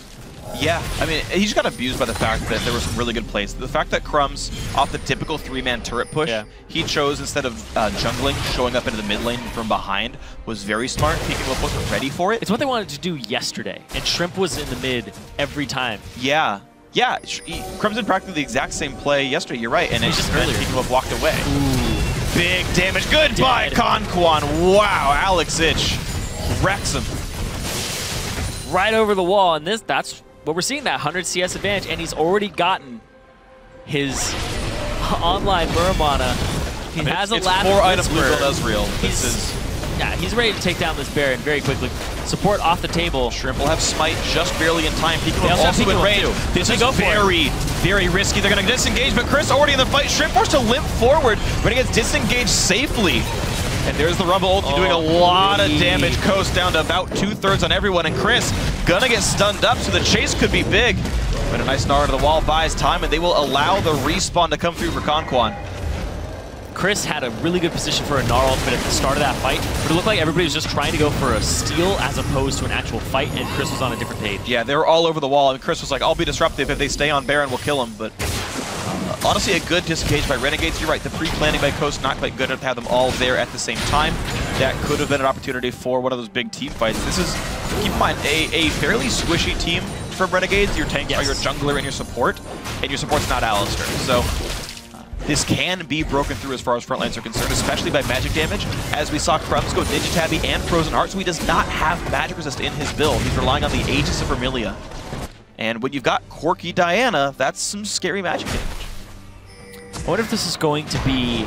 Yeah, I mean, he just got abused by the fact that there were some really good plays. The fact that Crumbs, off the typical 3-man turret push, he chose instead of jungling, showing up into the mid lane from behind, was very smart. Pekinwolf wasn't ready for it. It's what they wanted to do yesterday, and Shrimp was in the mid every time. Yeah. Yeah, Crumbs did practically the exact same play yesterday, you're right, and it just meant Pekinwolf walked away. Ooh. Big damage. Goodbye, Conquan. Wow, Alex Ich wrecks him. Right over the wall, and that's what we're seeing, that 100 CS advantage, and he's already gotten his online Muramana. He has a last 4-item blue build Ezreal. Yeah, he's ready to take down this Baron very quickly. Support off the table. Shrimp will have Smite just barely in time. Pekinwolf also in range. This is very, very risky. They're going to disengage, but Chris already in the fight. Shrimp forced to limp forward. Renegades disengaged safely. And there's the Rumble ulti doing a lot of damage. Coast down to about 2/3 on everyone, and Chris gonna get stunned up, so the chase could be big. But a nice Gnar to the wall buys time, and they will allow the respawn to come through for Conquan. Chris had a really good position for a Gnar ultimate at the start of that fight, but it looked like everybody was just trying to go for a steal as opposed to an actual fight, and Chris was on a different page. Yeah, they were all over the wall, and Chris was like, I'll be disruptive. If they stay on Baron, we'll kill him. But honestly, a good disengage by Renegades. You're right, the pre-planning by Coast, not quite good enough to have them all there at the same time. That could have been an opportunity for one of those big team fights. This is, keep in mind, a fairly squishy team from Renegades. Your tank are your jungler and your support, and your support's not Alistar. So this can be broken through as far as front lines are concerned, especially by magic damage. As we saw Crumbs go Ninja Tabby and Frozen Heart, so he does not have magic resist in his build. He's relying on the Aegis of Vermilion. And when you've got Corky Diana, that's some scary magic damage. I wonder if this is going to be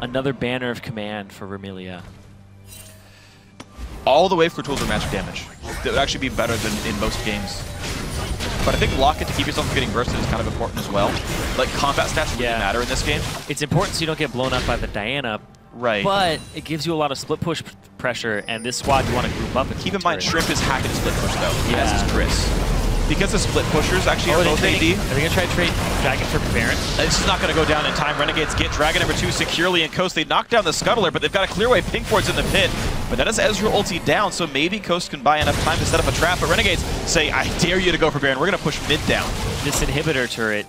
another banner of command for Vermilion. All the wave clear tools are magic damage. That would actually be better than in most games. But I think lock it to keep yourself from getting bursted is kind of important as well. Like, combat stats really matter in this game. It's important so you don't get blown up by the Diana. Right. But it gives you a lot of split push pressure, and this squad you want to group up and keep in mind, Shrimp is hacking split push though, as is Chris. Because the split pushers actually are both AD. Are they going to try to trade Dragon for Baron? This is not going to go down in time. Renegades get Dragon number 2 securely in Coast. They knock down the Scuttler, but they've got to clear away Pinkford's in the pit. But that is Ezreal ulti down, so maybe Coast can buy enough time to set up a trap. But Renegades say, I dare you to go for Baron. We're going to push mid down. This inhibitor turret,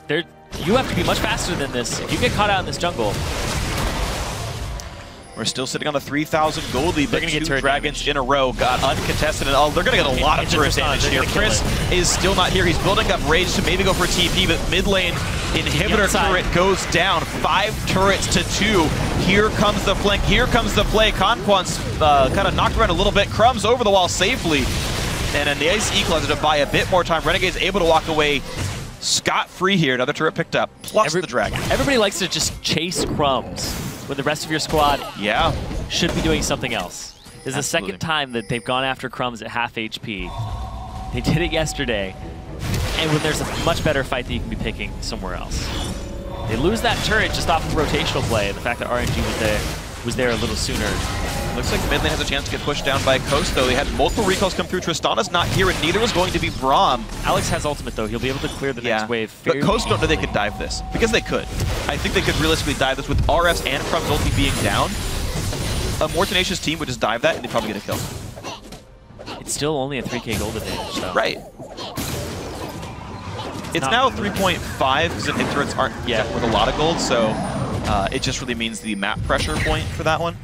you have to be much faster than this. If you get caught out in this jungle, we're still sitting on the 3,000 gold lead, but 2 dragons in a row got uncontested, and they're going to get a lot of turret damage here. Chris is still not here. He's building up rage to maybe go for a TP, but mid lane inhibitor turret goes down. 5 turrets to 2. Here comes the flank. Here comes the play. Conquan's kind of knocked around a little bit. Crumbs over the wall safely, and a nice equalizer to buy a bit more time. Renegade's able to walk away scot-free here. Another turret picked up, plus the dragon. Everybody likes to just chase Crumbs when the rest of your squad should be doing something else. This is the second time that they've gone after Crumbs at half HP. They did it yesterday, and when there's a much better fight that you can be picking somewhere else. They lose that turret just off of rotational play, and the fact that RNG was there a little sooner. Looks like mid lane has a chance to get pushed down by Coast, though. They had multiple recalls come through. Tristana's not here, and neither is going to be Braum. Alex has ultimate, though. He'll be able to clear the next wave. But Coast don't know they could dive this, because they could. I think they could realistically dive this with RS and Crumb's ulti being down. A more tenacious team would just dive that, and they'd probably get a kill. It's still only a 3k gold advantage, though. Right. It's now 3.5, because the turrets aren't yet worth a lot of gold, so it just really means the map pressure point for that one.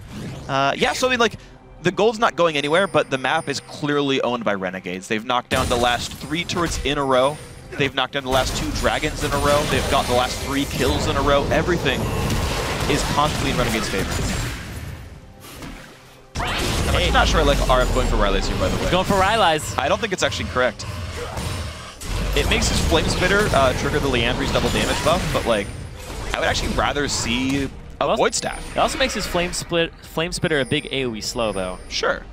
Yeah, so I mean, like, the gold's not going anywhere, but the map is clearly owned by Renegades. They've knocked down the last 3 turrets in a row. They've knocked down the last 2 dragons in a row. They've got the last 3 kills in a row. Everything is constantly in Renegades' favor. I'm actually not sure I like RF going for Rylai's here, by the way. Going for Rylai's. I don't think it's actually correct. It makes his Flame Spitter trigger the Liandry's double damage buff, but like, I would actually rather see a Void Staff. It also makes his Flame Spitter a big AoE slow, though. Sure.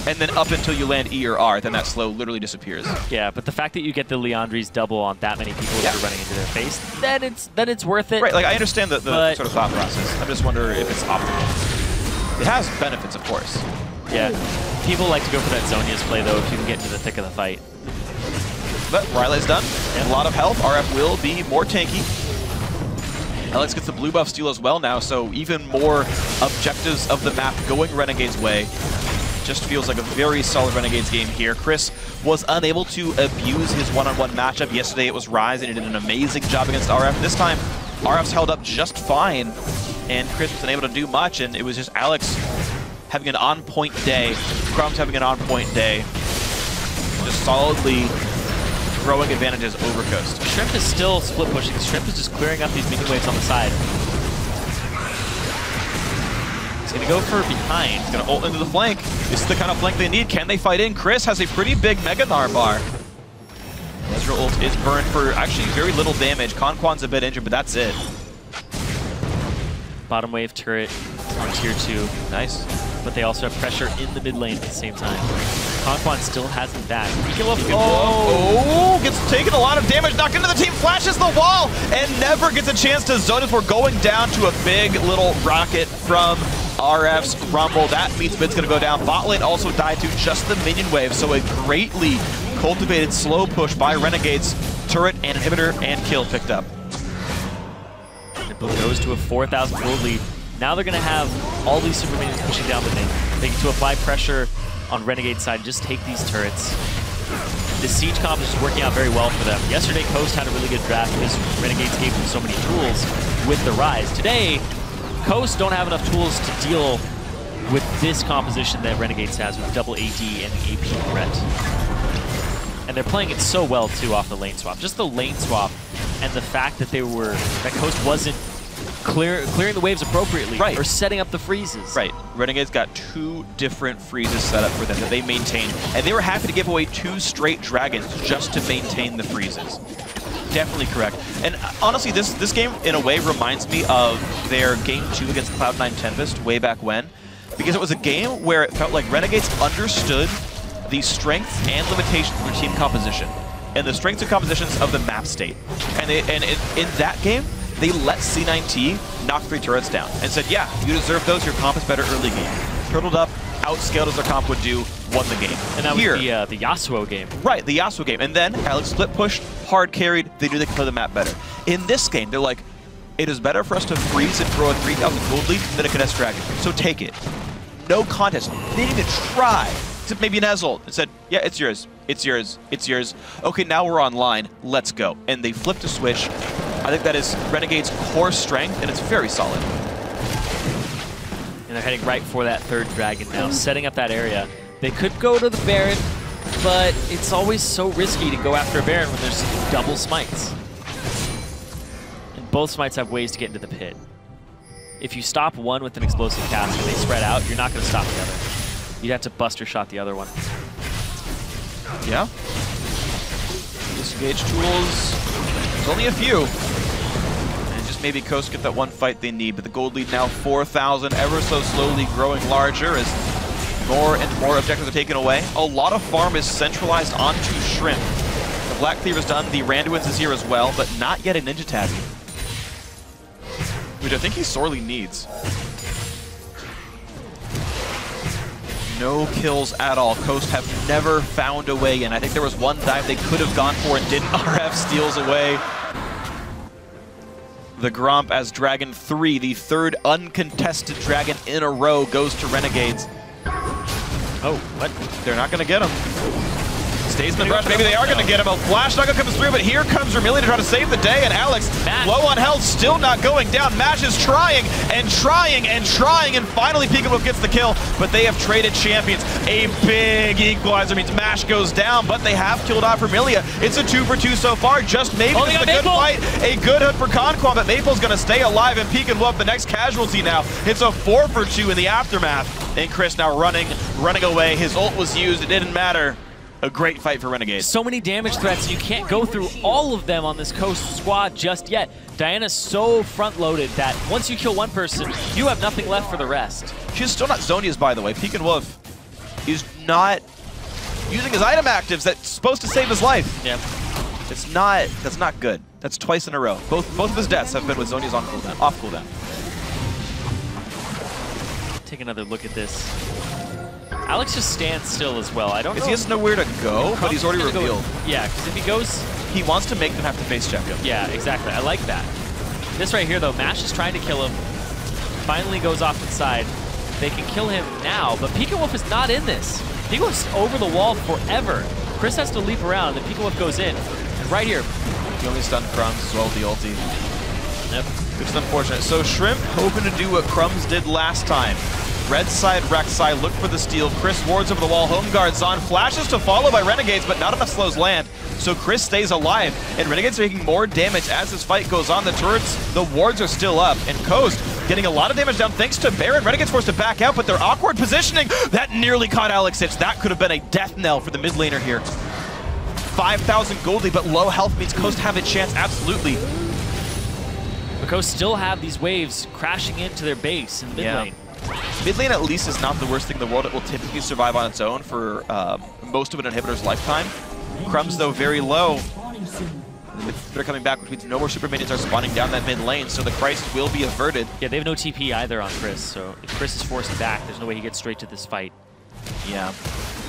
And then up until you land E or R, then that slow literally disappears. Yeah, but the fact that you get the Liandry's double on that many people that are running into their face, then it's worth it. Right, like I understand the sort of thought process. I'm just wondering if it's optimal. It has benefits, of course. Yeah. People like to go for that Zhonya's play, though, if you can get into the thick of the fight. But Rylai's done. Yeah. A lot of health. RF will be more tanky. Alex gets the blue buff steal as well now, so even more objectives of the map going Renegade's way. Just feels like a very solid Renegades game here. Chris was unable to abuse his one-on-one matchup. Yesterday it was Ryze, and he did an amazing job against RF. This time, RF's held up just fine, and Chris wasn't able to do much, and it was just Alex having an on-point day, Crumbs having an on-point day, just solidly throwing advantages over Coast. Shrimp is still split pushing. Shrimp is just clearing up these minion waves on the side. He's going to go for behind. He's going to ult into the flank. This is the kind of flank they need. Can they fight in? Chris has a pretty big Mega Gnar bar. Ezreal ult is burned for actually very little damage. Conquan's a bit injured, but that's it. Bottom wave turret on tier 2. Nice. But they also have pressure in the mid lane at the same time. Conquan still hasn't back. Gets taken a lot of damage, knocked into the team, flashes the wall, and never gets a chance to zone as we're going down to a big little rocket from RF's Rumble. That means mid's gonna go down. Bot lane also died to just the minion wave, so a greatly cultivated slow push by Renegades. Turret and inhibitor and kill picked up. It goes to a 4,000 gold lead. Now they're going to have all these super minions pushing down the lane. They get to apply pressure on Renegade's side and just take these turrets. The siege comp is just working out very well for them. Yesterday, Coast had a really good draft because Renegades gave them so many tools with the Ryze. Today, Coast don't have enough tools to deal with this composition that Renegades has with double AD and the AP threat. And they're playing it so well, too, off the lane swap. Just the lane swap and the fact that Coast wasn't clearing the waves appropriately, right, or setting up the freezes. Right. Renegades got 2 different freezes set up for them that they maintained, and they were happy to give away 2 straight dragons just to maintain the freezes. Definitely correct. And honestly, this game, in a way, reminds me of their Game 2 against Cloud9 Tempest way back when, because it was a game where it felt like Renegades understood the strengths and limitations of their team composition, and the strengths and compositions of the map state. And in that game, they let C9T knock 3 turrets down and said, yeah, you deserve those, your comp is better early game. Turtled up, outscaled as their comp would do, won the game. And that was the Yasuo game. Right, the Yasuo game. And then Alex split pushed, hard carried, they knew they could play the map better. In this game, they're like, it is better for us to freeze and throw a 3,000 gold lead than a Contest Dragon, so take it. No contest. They didn't even try. Except maybe an Ezreal and said, yeah, it's yours, it's yours, it's yours. Okay, now we're online, let's go. And they flipped a switch. I think that is Renegade's core strength, and it's very solid. And they're heading right for that 3rd dragon now, setting up that area. They could go to the Baron, but it's always so risky to go after a Baron when there's double smites. And both smites have ways to get into the pit. If you stop one with an explosive cast and they spread out, you're not going to stop the other. You'd have to buster shot the other one. Yeah. Disengage tools. There's only a few. And just maybe Coast get that one fight they need. But the gold lead now 4,000, ever so slowly growing larger as more and more objectives are taken away. A lot of farm is centralized onto Shrimp. The Black Cleaver's done. The Randuin's is here as well, but not yet a Ninja Tabby, which I think he sorely needs. No kills at all. Coast have never found a way in. I think there was one dive they could have gone for and didn't. RF steals away the Gromp as Dragon 3, the 3rd uncontested dragon in a row, goes to Renegades. Oh, what? They're not going to get him. Stays in the brush. Maybe they are going to get him. A flash knock comes through, but here comes Vermilion to try to save the day, and Alex, low on health, still not going down. Mash is trying and trying and trying, and finally Peekaboo gets the kill, but they have traded champions. A big equalizer means Mash goes down, but they have killed off Vermilia. It's a 2-for-2 so far. Just maybe this is a good fight. A good hood for Conquan, but Maple's going to stay alive, and Peekaboo the next casualty now. It's a 4-for-2 in the aftermath, and Chris now running away. His ult was used. It didn't matter. A great fight for Renegades. So many damage threats, you can't go through all of them on this Coast squad just yet. Diana's so front-loaded that once you kill one person, you have nothing left for the rest. She's still not Zonia's, by the way. Peekaboo is not using his item actives that's supposed to save his life. Yeah. That's not good. That's twice in a row. Both of his deaths have been with Zonia's on cooldown, off cooldown. Take another look at this. Alex just stands still as well. I don't know. He doesn't know where to go, but he's already revealed. Yeah, because if he goes... He wants to make them have to face check him. Yeah, exactly. I like that. This right here, though, Mash is trying to kill him. Finally goes off inside. They can kill him now, but Peekaboo is not in this. Peekaboo's over the wall forever. Chris has to leap around, and Peekaboo goes in. And right here. He only stunned Crumbs as well with the ulti. Yep. Which is unfortunate. So Shrimp hoping to do what Crumbs did last time. Red side, Rex side, look for the steal. Chris wards over the wall, home guards on, flashes to follow by Renegades, but not enough slows land. So Chris stays alive, and Renegades are making more damage as this fight goes on. The turrets, the wards are still up, and Coast getting a lot of damage down thanks to Baron. Renegades forced to back out, but their awkward positioning, that nearly caught Alex Itch. That could have been a death knell for the mid laner here. 5,000 goldie, but low health means Coast have a chance, absolutely. But Coast still have these waves crashing into their base in the mid lane. Mid lane at least is not the worst thing in the world. It will typically survive on its own for most of an inhibitor's lifetime. Crumbs, though, very low. They're coming back, which means no more super minions are spawning down that mid lane, so the crisis will be averted. Yeah, they have no TP either on Chris, so if Chris is forced back, there's no way he gets straight to this fight. Yeah.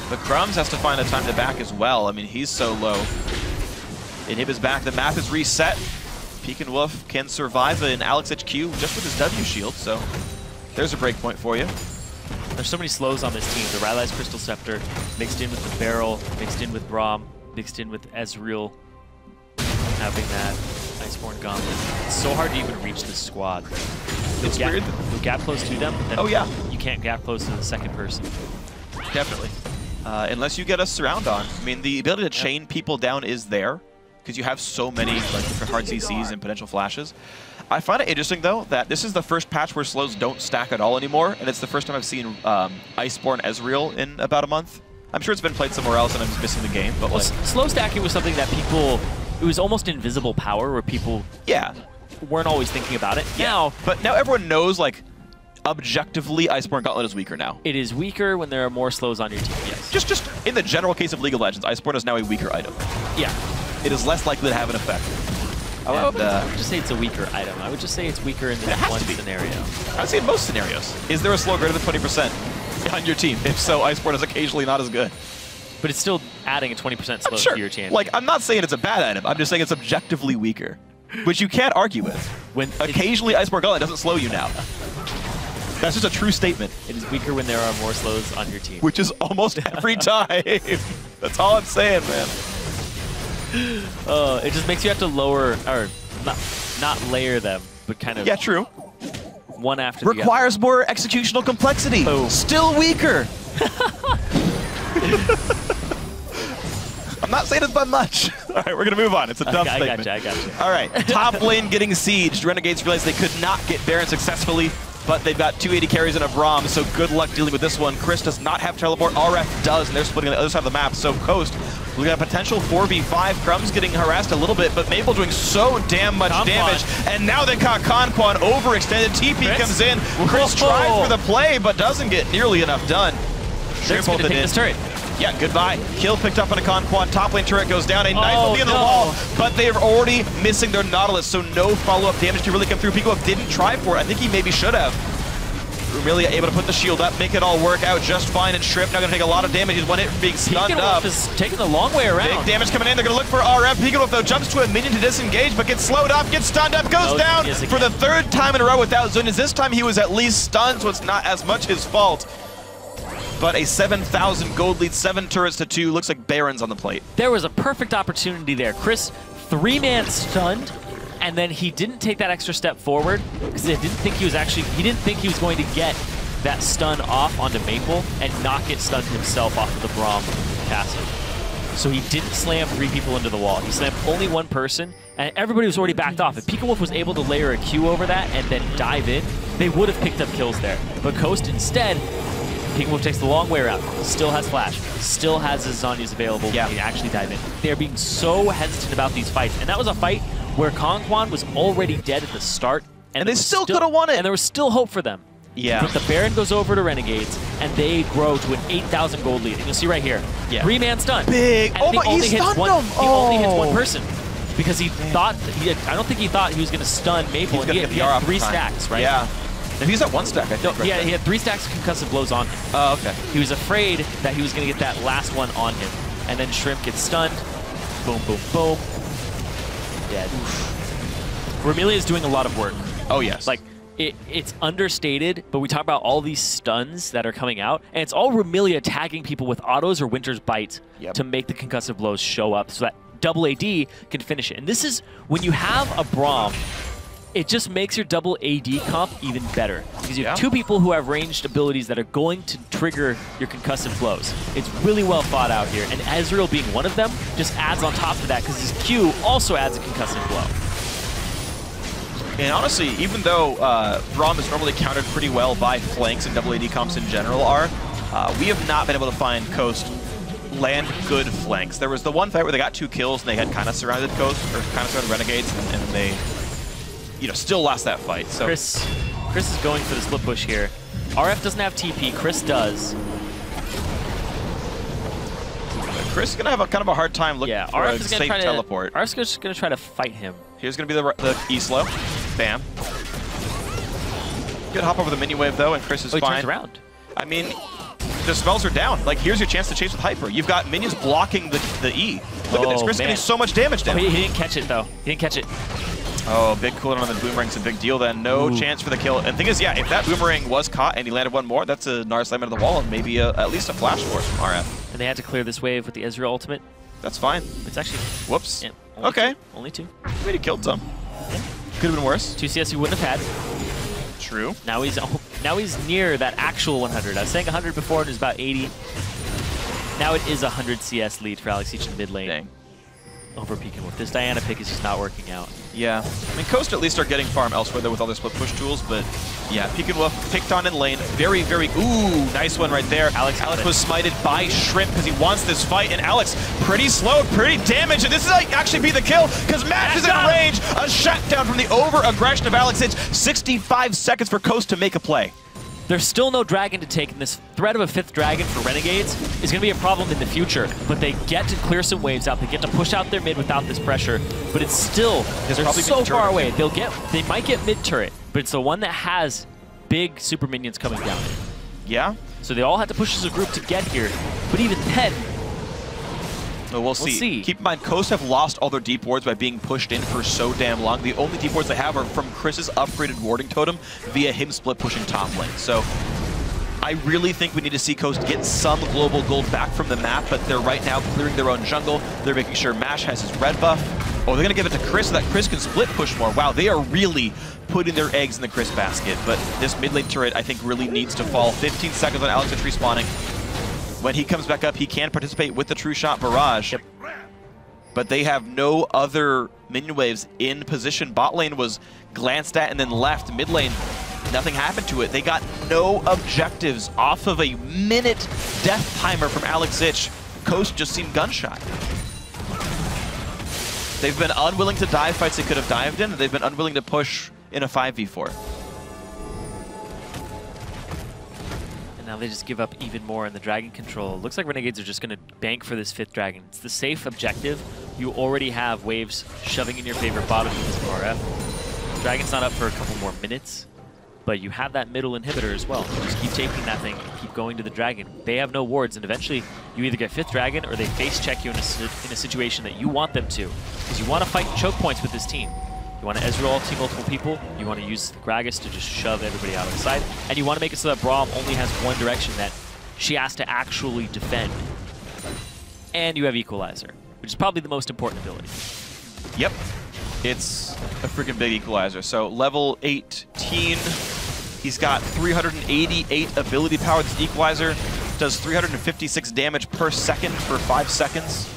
But Crumbs has to find a time to back as well. I mean, he's so low. Inhib is back. The map is reset. Peekaboo can survive an Alex HQ just with his W shield, so there's a break point for you. There's so many slows on this team. The Rylai's Crystal Scepter, mixed in with the Barrel, mixed in with Braum, mixed in with Ezreal, having that Iceborne Gauntlet. It's so hard to even reach this squad. It's weird. You'll gap close to them, but then you can't gap close to the second person. Definitely. Unless you get a surround on. I mean, the ability to chain people down is there, because you have so many different hard CCs and potential flashes. I find it interesting, though, that this is the first patch where slows don't stack at all anymore, and it's the first time I've seen Iceborne Ezreal in about a month. I'm sure it's been played somewhere else and I'm just missing the game, but slow stacking was something that people, it was almost invisible power where people weren't always thinking about it. But now everyone knows, objectively, Iceborne Gauntlet is weaker now. It is weaker when there are more slows on your team, yes. Just in the general case of League of Legends, Iceborne is now a weaker item. Yeah. It is less likely to have an effect. I would just say it's a weaker item. I would just say it's weaker in this one scenario. I would say in most scenarios. Is there a slow greater than 20% on your team? If so, Iceborne is occasionally not as good. But it's still adding a 20% slow to your champion. I'm not saying it's a bad item. I'm just saying it's objectively weaker, which you can't argue with. When occasionally Iceborne Gauntlet doesn't slow you now. That's just a true statement. It is weaker when there are more slows on your team. Which is almost every time. That's all I'm saying, man. It just makes you have to lower, or not layer them, but kind of... Yeah, true. One after the other. Requires more executional complexity. Boom. Still weaker. I'm not saying it's by much. All right, we're going to move on. It's a dumb statement. I got you. All right, top lane getting sieged. Renegades realized they could not get Baron successfully, but they've got 280 carries and a Braum, so good luck dealing with this one. Chris does not have teleport. RF does, and they're splitting on the other side of the map. So Coast, we got a potential 4v5. Crumbs getting harassed a little bit, but Maple doing so damn much damage. And now they caught Conquan overextended. TP comes in. Chris tries for the play, but doesn't get nearly enough done. Shrimp ulted in. This turret. Yeah, goodbye. Kill picked up on a Conquan. Top lane turret goes down. A knife will be in the wall, but they're already missing their Nautilus, so no follow-up damage can really come through. Peekaboo didn't try for it. I think he maybe should have. Vermilia able to put the shield up, make it all work out just fine, and Shrimp now going to take a lot of damage. He's one hit from being stunned up. Is taking the long way around. Big damage coming in. They're going to look for RF. Peekaboo, though, jumps to a minion to disengage, but gets slowed up, gets stunned up, goes down for the third time in a row without Zuniz. This time he was at least stunned, so it's not as much his fault. but a 7,000 gold lead, 7 turrets to 2. Looks like Baron's on the plate. There was a perfect opportunity there. Chris, 3-man stunned, and then he didn't take that extra step forward because he didn't think he was going to get that stun off onto Maple and not get stunned himself off of the Braum passive. So he didn't slam 3 people into the wall. He slammed only 1 person, and everybody was already backed off. If PikaWolf was able to layer a Q over that and then dive in, they would have picked up kills there. But Coast instead, PikaWolf takes the long way around, still has Flash, still has his Zhonya's available when he actually dive in. They're being so hesitant about these fights, and that was a fight where Kongquan was already dead at the start. And they still could have won it. And there was still hope for them. Yeah. But the Baron goes over to Renegades, and they grow to an 8,000 gold lead. And you'll see right here, 3-man stun. Big. And oh my, he stunned him. He only hits 1 person because he thought, I don't think he thought he was going to stun Maple. He had 3 stacks, right? Yeah. And he's at 1 stack, I think. No, he had 3 stacks of concussive blows on him. Oh, okay. He was afraid that he was going to get that last one on him. And then Shrimp gets stunned. Boom, boom, boom. Dead. Romelia is doing a lot of work. Oh, yes. Like, it's understated, but we talk about all these stuns that are coming out, and it's all Romelia tagging people with autos or Winter's Bite to make the concussive blows show up so that double AD can finish it. And this is, when you have a Braum, it just makes your double AD comp even better. Because you have 2 people who have ranged abilities that are going to trigger your concussive blows. It's really well thought out here, and Ezreal being one of them just adds on top of that because his Q also adds a concussive blow. And honestly, even though Braum is normally countered pretty well by flanks and double AD comps in general we have not been able to find Coast land good flanks. There was the one fight where they got 2 kills and they had kind of surrounded Coast, or kind of surrounded Renegades, and they, still lost that fight. So Chris is going for the split push here. RF doesn't have TP, Chris does. Chris is going to have kind of a hard time looking for RF a safe teleport. RF's just going to try to fight him. Here's going to be the E-slow. Bam. Good hop over the minion wave, though, and Chris is he fine. turns around. I mean, the spells are down. Like, here's your chance to chase with Hyper. You've got minions blocking the E. Look at this. Chris is getting so much damage down. He didn't catch it, though. He didn't catch it. Oh, big cooldown on the boomerang's a big deal then. No chance for the kill. And the thing is, if that boomerang was caught and he landed 1 more, that's a Nar slam into the wall and maybe at least a flash force from RF. And they had to clear this wave with the Ezreal ultimate. That's fine. It's actually... Whoops. Yeah, only two. Maybe he killed some. Yeah. Could have been worse. 2 CS he wouldn't have had. True. Now he's near that actual 100. I was saying 100 before and it was about 80. Now it is a 100 CS lead for Alex Each in mid lane. Dang. Over Peeking. This Diana pick is just not working out. Yeah. I mean, Coast at least are getting farm elsewhere though with all their split push tools, but yeah, Peeking Wolf picked on in lane. Very, very, nice one right there. Alex was smited by Shrimp because he wants this fight, and Alex pretty slow, pretty damaged, and this is actually be the kill because Matt is in range. A shutdown from the over-aggression of Alex. It's 65 seconds for Coast to make a play. There's still no dragon to take, and this threat of a 5th dragon for Renegades is going to be a problem in the future. But they get to clear some waves out. They get to push out their mid without this pressure. But it's still, they're so far away. They might get mid turret, but it's the one that has big super minions coming down. Yeah. So they all had to push as a group to get here. But even then, we'll see. Keep in mind, Coast have lost all their deep wards by being pushed in for so damn long. The only deep wards they have are from Chris's upgraded warding totem via him split pushing top lane. So I really think we need to see Coast get some global gold back from the map, but they're right now clearing their own jungle. They're making sure Mash has his red buff. Oh, they're going to give it to Chris so that Chris can split push more. Wow, they are really putting their eggs in the Chris basket. But this mid lane turret, I think, really needs to fall. 15 seconds on Alex respawning. When he comes back up, he can participate with the True Shot Barrage. Yep. But they have no other minion waves in position. Bot lane was glanced at and then left. Mid lane, nothing happened to it. They got no objectives off of a minute death timer from Alex Ich. Coast just seemed gunshot. They've been unwilling to dive fights they could have dived in, and they've been unwilling to push in a 5v4. Now they just give up even more in the dragon control. Looks like Renegades are just going to bank for this 5th dragon. It's the safe objective. You already have waves shoving in your favor bottom because of RF. Dragon's not up for a couple more minutes, but you have that middle inhibitor as well. You just keep taking that thing, keep going to the dragon. They have no wards, and eventually you either get 5th dragon or they face check you in a situation that you want them to, because you want to fight choke points with this team. You want to Ezreal ulti multiple people, you want to use Gragas to just shove everybody out of the side, and you want to make it so that Braum only has one direction that she has to actually defend. And you have Equalizer, which is probably the most important ability. Yep. It's a freaking big equalizer. So level 18, he's got 388 ability power. This equalizer does 356 damage per second for 5 seconds.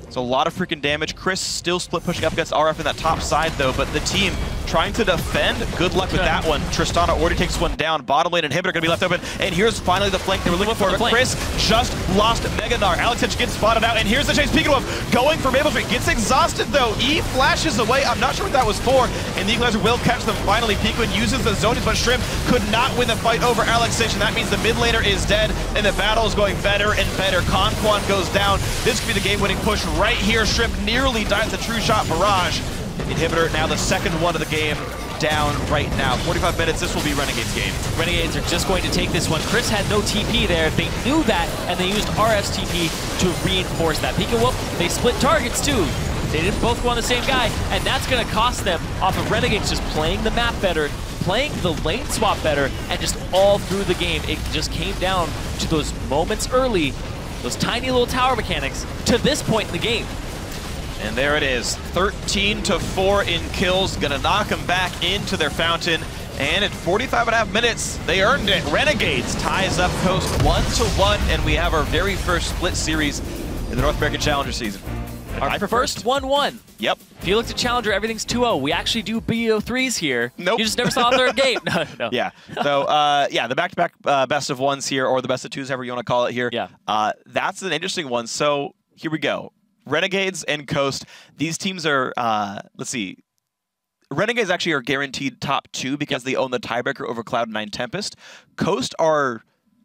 It's a lot of freaking damage. Chris still split pushing up against RF in that top side though, but the team trying to defend. Good luck with that one. Tristana already takes one down. Bottom lane inhibitor gonna be left open. And here's finally the flank they were looking for. But Chris just lost Meganar. Alex Hitch gets spotted out. And here's the chase. Peekawolf going for Maple Street. Gets exhausted though. E flashes away. I'm not sure what that was for. And the equalizer will catch them finally. Peekawolf uses the zonies, but Shrimp could not win the fight over Alex Hitch. And that means the mid laner is dead. And the battle is going better and better. Conquan goes down. This could be the game-winning push right here. Shrimp nearly dies the True Shot barrage. Inhibitor now the second one of the game down right now. 45 minutes, this will be Renegades' game. Renegades are just going to take this one. Chris had no TP there. They knew that, and they used RF's TP to reinforce that. Peekawolf, they split targets too. They didn't both go on the same guy, and that's going to cost them off of Renegades just playing the map better, playing the lane swap better, and just all through the game. It just came down to those moments early, those tiny little tower mechanics, to this point in the game. And there it is, 13-4 in kills, gonna knock them back into their fountain. And at 45.5 minutes, they earned it. Renegades ties up Coast 1-1, and we have our very first split series in the North American Challenger season. Our first 1-1. Yep. If you looked at Challenger, everything's 2-0. We actually do BO3s here. Nope. You just never saw a third game. No. Yeah. So, yeah, the back-to-back best of ones here, or the best of twos, however you want to call it here. Yeah. That's an interesting one. So here we go. Renegades and Coast, these teams are, let's see, Renegades actually are guaranteed top 2 because they own the tiebreaker over Cloud9 Tempest. Coast are,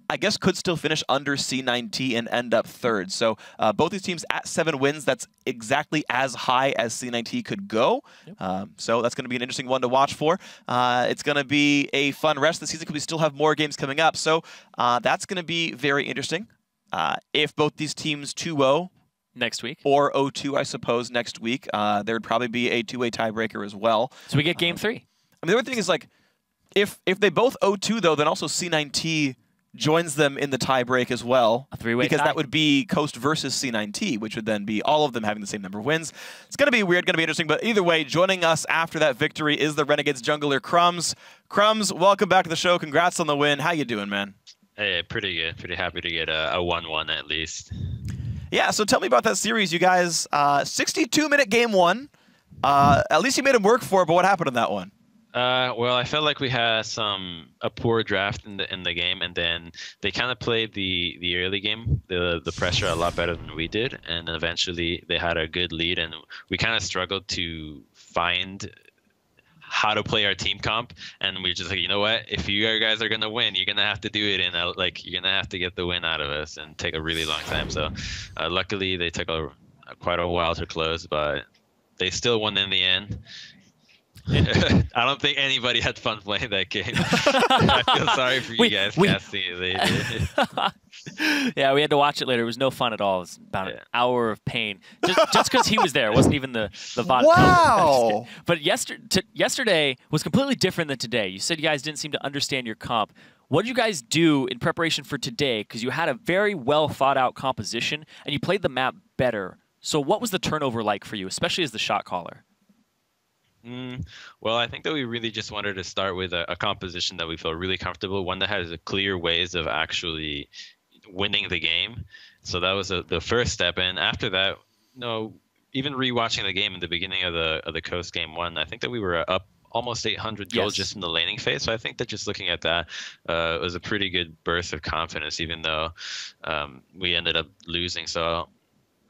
I guess, could still finish under C9T and end up 3rd. So both these teams at 7 wins, that's exactly as high as C9T could go. Yep. So that's going to be an interesting one to watch for. It's going to be a fun rest of the season because we still have more games coming up. So that's going to be very interesting. If both these teams 2-0, next week. Or 0-2, I suppose, next week. There would probably be a 2-way tiebreaker as well. So we get game 3. I mean, the other thing is, like, if they both 0-2, though, then also C9T joins them in the tiebreak as well. A 3-way because tie. that would be Coast versus C9T, which would then be all of them having the same number of wins. It's going to be weird, going to be interesting, but either way, joining us after that victory is the Renegades jungler, Crumbs. Crumbs, welcome back to the show. Congrats on the win. How you doing, man? Hey, pretty good. Pretty happy to get a 1-1 at least. Yeah, so tell me about that series, you guys. 62-minute game 1. At least you made him work for it, but what happened in that one? Well, I felt like we had a poor draft in the game, and then they kind of played the early game, the pressure a lot better than we did, and then eventually they had a good lead, and we kind of struggled to find how to play our team comp, and we're just like, you know what, if you guys are gonna win, you're gonna have to do it, and like you're gonna have to get the win out of us and take a really long time. So luckily they took quite a while to close, but they still won in the end. I don't think anybody had fun playing that game. I feel sorry for you guys casting it. Yeah, we had to watch it later. It was no fun at all. It was about an hour of pain. Just because he was there. It wasn't even the VOD. Wow! But yesterday was completely different than today. You said you guys didn't seem to understand your comp. What did you guys do in preparation for today? Because you had a very well thought out composition, and you played the map better. So what was the turnover like for you, especially as the shot caller? Well, I think that we really just wanted to start with a composition that we feel really comfortable, one that has clear ways of actually winning the game. So that was the first step. And after that, even rewatching the game in the beginning of the Coast game 1, I think that we were up almost 800 goals just in the laning phase. So I think that just looking at that was a pretty good burst of confidence, even though we ended up losing. So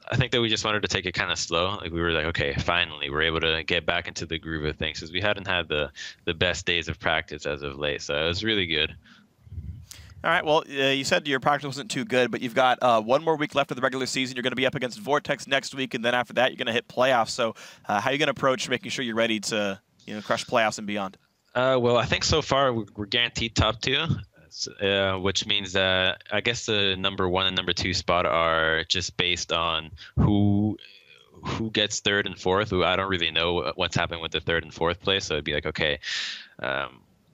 I think that we just wanted to take it kind of slow. Like we were like, okay, finally, we're able to get back into the groove of things because we hadn't had the best days of practice as of late. So it was really good. All right, well, you said your practice wasn't too good, but you've got 1 more week left of the regular season. You're going to be up against Vortex next week, and then after that, you're going to hit playoffs. So how are you going to approach making sure you're ready to crush playoffs and beyond? Well, I think so far we're guaranteed top 2. Which means that I guess the number 1 and number 2 spot are just based on who gets 3rd and 4th. Who I don't really know what's happening with the 3rd and 4th place. So it'd be like, okay,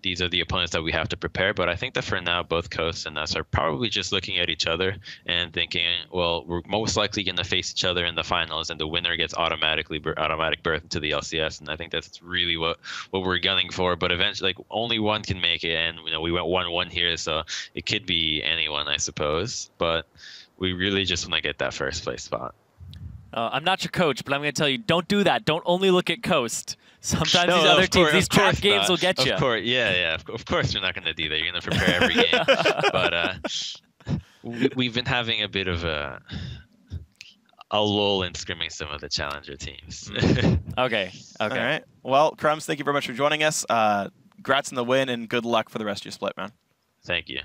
these are the opponents that we have to prepare. But I think that for now, both Coast and us are probably just looking at each other and thinking, well, we're most likely going to face each other in the finals, and the winner gets automatic berth into the LCS. And I think that's really what we're gunning for. But eventually, like, only one can make it, and we went 1-1 here, so it could be anyone, I suppose. But we really just want to get that first place spot. I'm not your coach, but I'm going to tell you, don't do that. Don't only look at Coast. Sometimes these other teams, these trap games will get you. Of course, yeah. Of course you're not going to do that. You're going to prepare every game. But we've been having a bit of a lull in scrimming some of the challenger teams. Okay. All right. Well, Crumbs, thank you very much for joining us. Congrats on the win, and good luck for the rest of your split, man. Thank you.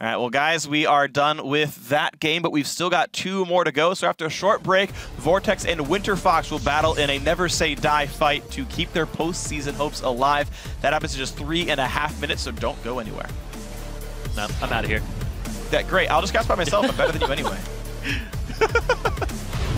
All right, well, guys, we are done with that game, but we've still got 2 more to go. So after a short break, Vortex and Winter Fox will battle in a never-say-die fight to keep their postseason hopes alive. That happens in just 3.5 minutes, so don't go anywhere. No, I'm out of here. Great. I'll just cast by myself. I'm better than you anyway.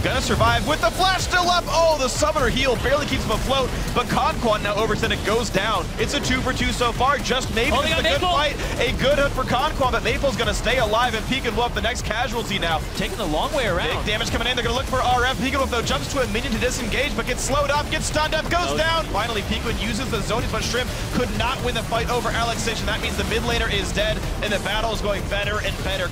Gonna survive with the flash still up. Oh, the summoner heal barely keeps him afloat, but Conquan now overextended goes down. It's a 2 for 2 so far. Just maybe this is a good fight. A good hook for Conquan, but Maple's gonna stay alive, and Peek and Whoop, the next casualty now. Taking the long way around. Big damage coming in. They're gonna look for RF. Peek and Whoop, though, jumps to a minion to disengage, but gets slowed up, gets stunned up, goes down. Finally, Peekman uses the Zonies, but Shrimp could not win the fight over Alex Sitch, and that means the mid laner is dead, and the battle is going better and better.